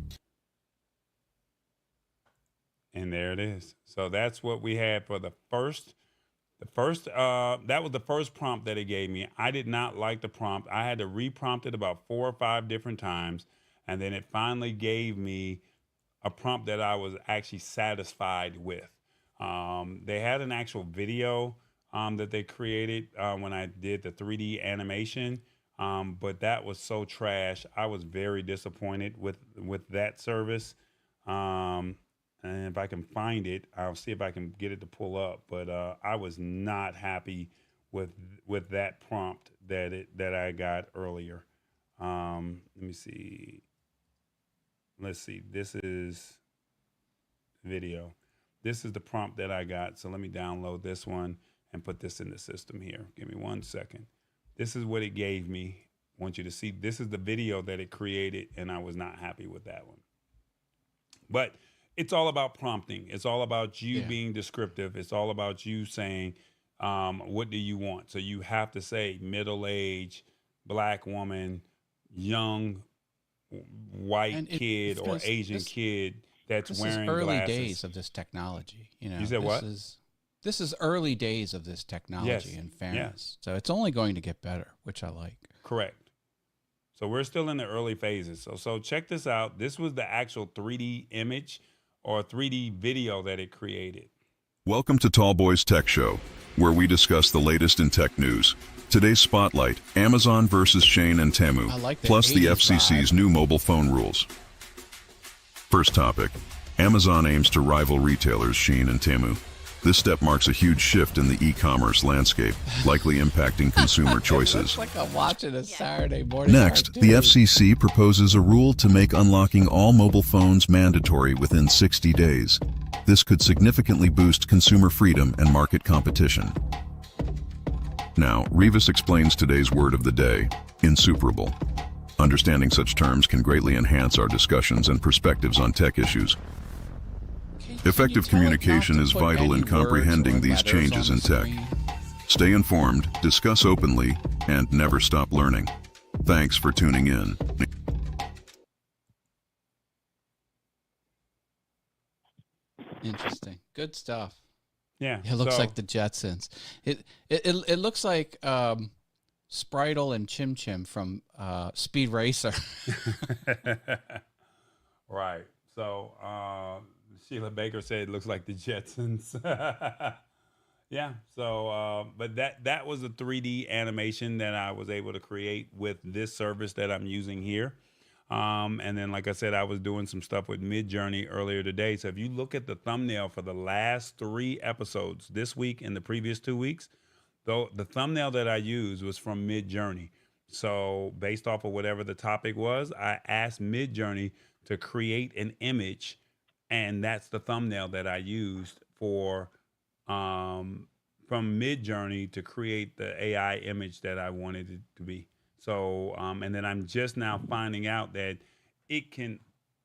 And there it is. So that's what we had for that was the first prompt that it gave me. I did not like the prompt. I had to re-prompt it about 4 or 5 different times. And then it finally gave me a prompt that I was actually satisfied with. They had an actual video that they created when I did the 3D animation, but that was so trash. I was very disappointed with that service. And if I can find it, I'll see if I can get it to pull up. But I was not happy with that prompt that I got earlier. Let me see. Let's see. This is video. this is the prompt that I got. So let me download this one and put this in the system here. Give me 1 second. This is what it gave me. I want you to see, this is the video that it created, and I was not happy with that one. But it's all about prompting. It's all about you being descriptive. It's all about you saying, what do you want? So you have to say middle-aged, black woman, young, white kid, or Asian kid that's wearing glasses. This is early days of this technology. You know, you said what? This is early days of this technology, in fairness. So it's only going to get better, which I like. Correct. So we're still in the early phases. So check this out. This was the actual 3D image or 3D video that it created. Welcome to Tall Boy's Tech Show, where we discuss the latest in tech news. Today's spotlight, Amazon versus Shein and Temu, plus the FCC's new mobile phone rules. First topic, Amazon aims to rival retailers Shein and Temu. This step marks a huge shift in the e-commerce landscape, likely impacting consumer choices. It's like I'm watching a Saturday morning Next, cartoon. the FCC proposes a rule to make unlocking all mobile phones mandatory within 60 days. This could significantly boost consumer freedom and market competition. Now, Revis explains today's word of the day, insuperable. Understanding such terms can greatly enhance our discussions and perspectives on tech issues. Effective communication is vital in comprehending these changes in tech. Stay informed, discuss openly, and never stop learning. Thanks for tuning in. Interesting. Good stuff. Yeah. It looks like the Jetsons. It looks like Spritle and Chim Chim from Speed Racer. Right. So Sheila Baker said it looks like the Jetsons. Yeah. So, but that was a 3D animation that I was able to create with this service that I'm using here. And then, like I said, I was doing some stuff with Midjourney earlier today. So if you look at the thumbnail for the last 3 episodes this week and the previous 2 weeks, though the thumbnail that I used was from Midjourney. So based off of whatever the topic was, I asked Midjourney to create an image, and that's the thumbnail that I used for from Midjourney to create the AI image that I wanted it to be. So, and then I'm just now finding out that it can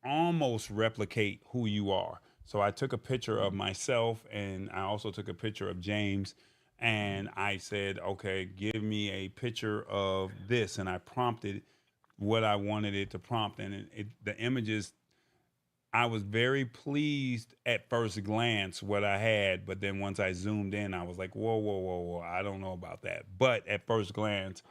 almost replicate who you are. So I took a picture of myself, and I also took a picture of James, and I said, okay, give me a picture of this. And I prompted what I wanted it to prompt. And the images, I was very pleased at first glance what I had, but then once I zoomed in, I was like, whoa, I don't know about that. But at first glance,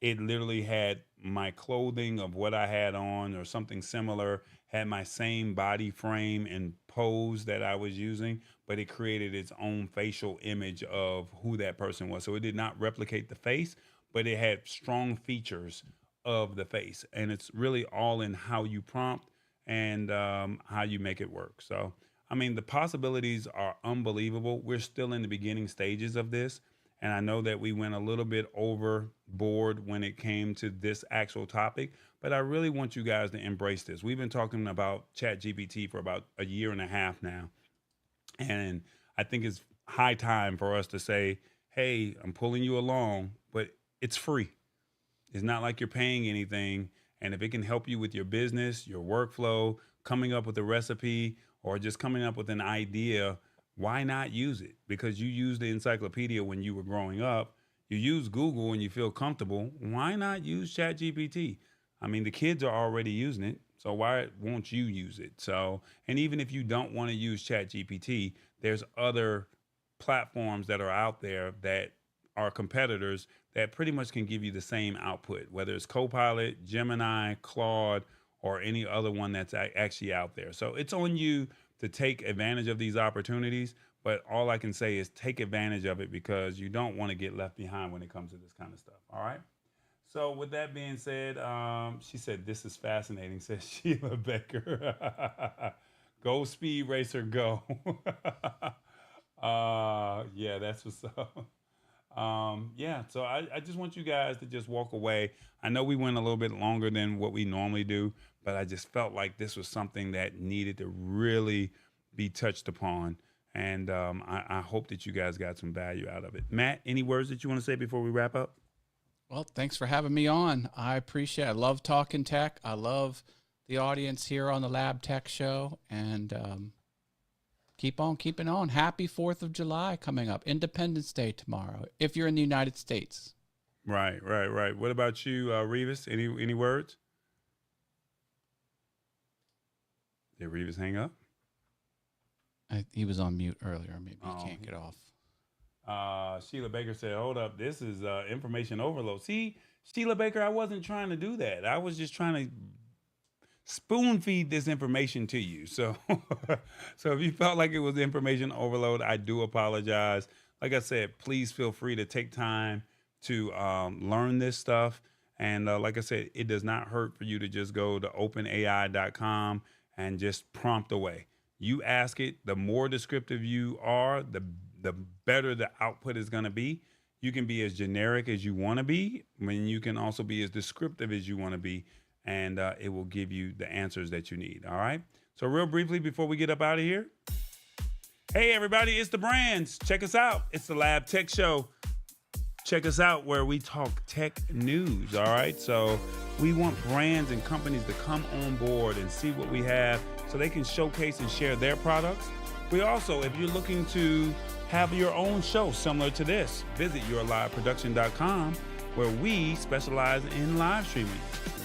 it literally had my clothing of what I had on or something similar, had my same body frame and pose that I was using, but it created its own facial image of who that person was. So it did not replicate the face, but it had strong features of the face. And it's really all in how you prompt and how you make it work. So, I mean, the possibilities are unbelievable. We're still in the beginning stages of this. And I know that we went a little bit overboard when it came to this actual topic, but I really want you guys to embrace this. We've been talking about Chat GPT for about a year and a half now. And I think it's high time for us to say, hey, I'm pulling you along, but it's free. It's not like you're paying anything. And if it can help you with your business, your workflow, coming up with a recipe, or just coming up with an idea, why not use it? Because you used the encyclopedia when you were growing up. You use Google and you feel comfortable. Why not use Chat GPT? I mean, the kids are already using it, so why won't you use it? So, and even if you don't want to use Chat GPT, there's other platforms that are out there that are competitors that pretty much can give you the same output, whether it's Copilot, Gemini, Claude, or any other one that's actually out there. So it's on you to take advantage of these opportunities, but all I can say is take advantage of it because you don't want to get left behind when it comes to this kind of stuff. All right. So with that being said, she said, this is fascinating, says Sheila Baker. Go Speed Racer, go. Yeah, that's what's up. Yeah, so I just want you guys to just walk away. I know we went a little bit longer than what we normally do, but I just felt like this was something that needed to really be touched upon. And I hope that you guys got some value out of it. Matt, any words that you want to say before we wrap up? Well, thanks for having me on. I appreciate it. I love talking tech. I love the audience here on the Lab Tech Show. And keep on keeping on. Happy 4th of July coming up. Independence Day tomorrow, if you're in the United States. Right. What about you, Revis? Any words? Did Revis hang up? He was on mute earlier. Maybe he can't get off. Sheila Baker said, hold up, this is information overload. See, Sheila Baker, I wasn't trying to do that. I was just trying to spoon feed this information to you. So so if you felt like it was information overload, I do apologize. Like I said, please feel free to take time to learn this stuff. And like I said, it does not hurt for you to just go to openai.com and just prompt away. You ask it, the more descriptive you are, the better the output is going to be. You can be as generic as you want to be, when you can also be as descriptive as you want to be, and it will give you the answers that you need. All right. So real briefly before we get up out of here. Hey, everybody, it's the brands. Check us out. It's the Lab Tech Show. Check us out where we talk tech news. All right. So we want brands and companies to come on board and see what we have so they can showcase and share their products. We also, if you're looking to have your own show similar to this, visit yourliveproduction.com, where we specialize in live streaming.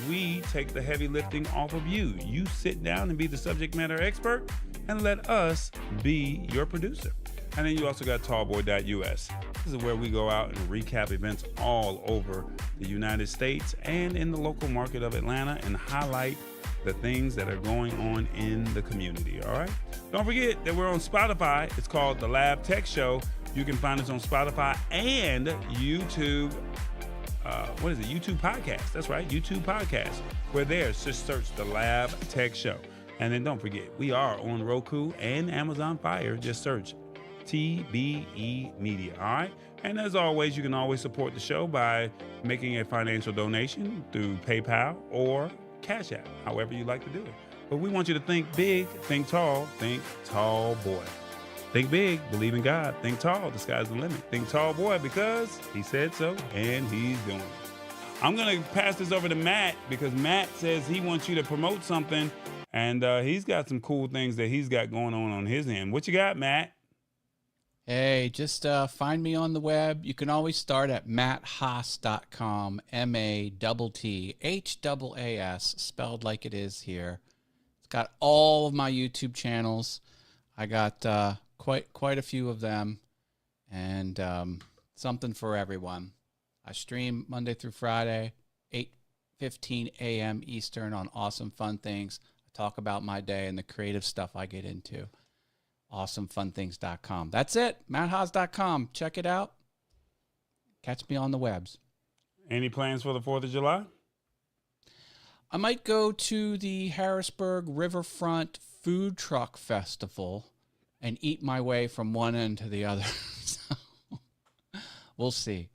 We take the heavy lifting off of you. You sit down and be the subject matter expert and let us be your producer. And then you also got tallboy.us. This is where we go out and recap events all over the United States and in the local market of Atlanta and highlight the things that are going on in the community, all right? Don't forget that we're on Spotify. It's called The Lab Tech Show. You can find us on Spotify and YouTube. YouTube Podcast. That's right, YouTube Podcast. We're there. Just search The Lab Tech Show. And then don't forget, we are on Roku and Amazon Fire. Just search TBE Media, all right? And as always, you can always support the show by making a financial donation through PayPal or Cash App, however you like to do it. But we want you to think big, think tall, think Tall Boy. Think big, believe in God, think tall, the sky's the limit. Think Tall Boy because he said so and he's doing it. I'm going to pass this over to Matt because Matt says he wants you to promote something and he's got some cool things that he's got going on his end. What you got, Matt? Hey, just find me on the web. You can always start at matthaas.com, MATTHAAS, spelled like it is here. It's got all of my YouTube channels. I got quite a few of them, and something for everyone. I stream Monday through Friday, 8:15 a.m. Eastern on Awesome Fun Things. I talk about my day and the creative stuff I get into. awesomefunthings.com. That's it. matthaas.com. Check it out. Catch me on the webs. Any plans for the 4th of July? I might go to the Harrisburg Riverfront Food Truck Festival and eat my way from one end to the other. So, we'll see.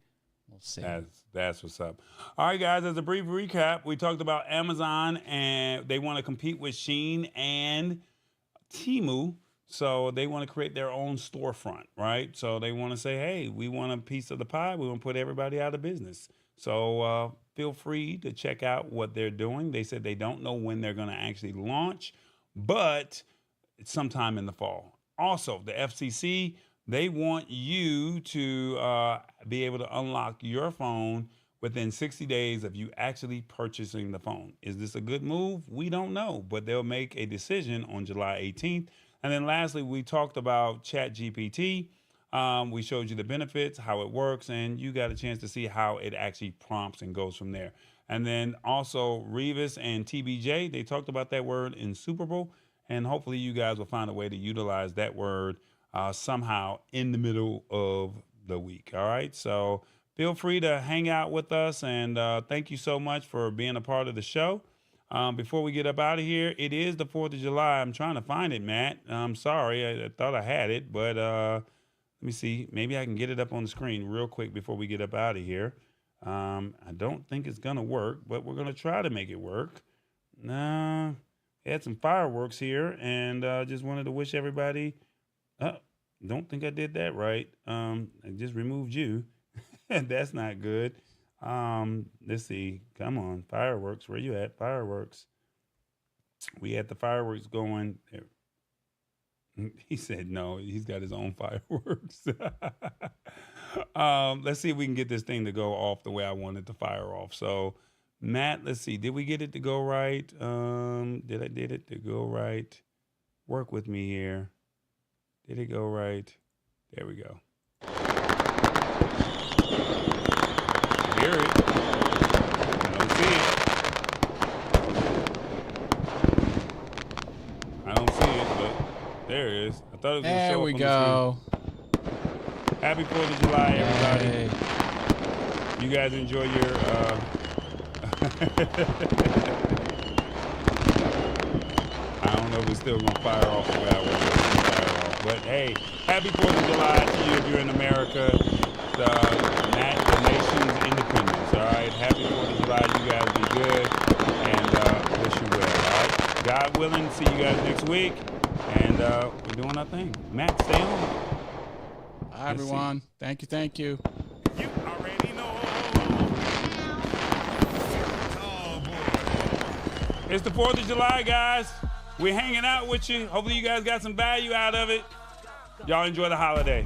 That's what's up. All right, guys, as a brief recap, we talked about Amazon and they want to compete with Shein and Temu. So they want to create their own storefront, right? So they want to say, hey, we want a piece of the pie. We want to put everybody out of business. So feel free to check out what they're doing. They said they don't know when they're going to actually launch, but it's sometime in the fall. Also, the FCC, they want you to be able to unlock your phone within 60 days of you actually purchasing the phone. Is this a good move? We don't know, but they'll make a decision on July 18th. And then lastly, we talked about Chat GPT. We showed you the benefits, how it works, and you got a chance to see how it actually prompts and goes from there. And then also Revis and TBJ, they talked about that word Insuperable, and hopefully you guys will find a way to utilize that word somehow in the middle of the week. All right, so feel free to hang out with us, and thank you so much for being a part of the show. Before we get up out of here, it is the 4th of July. I'm trying to find it, Matt. I'm sorry. I thought I had it, but let me see. Maybe I can get it up on the screen real quick before we get up out of here. I don't think it's going to work, but we're going to try to make it work. Had some fireworks here, and just wanted to wish everybody. Don't think I did that right. I just removed you. That's not good. Let's see. Come on, fireworks. Where you at? Fireworks. We had the fireworks going. He said no. He's got his own fireworks. Let's see if we can get this thing to go off the way I want it to fire off. So, Matt, let's see. Did we get it to go right? Did I get it to go right? Work with me here. Did it go right? There we go. I hear it. I don't see it. I don't see it, but there it is. I thought it was going to show up. There we on go. the screen. Happy 4th of July, everybody. Yay. You guys enjoy your... I don't know if it's still going to fire off the way I want it to fire off. But hey, happy 4th of July to you if you're in America. The nation's independence, all right? Happy 4th of July. You guys be good and wish you well, all right? God willing, see you guys next week. And we're doing our thing. Matt, stay on. Bye, everyone. Thank you. You already know. Tall Boy. It's the 4th of July, guys. We're hanging out with you. Hopefully you guys got some value out of it. Y'all enjoy the holiday.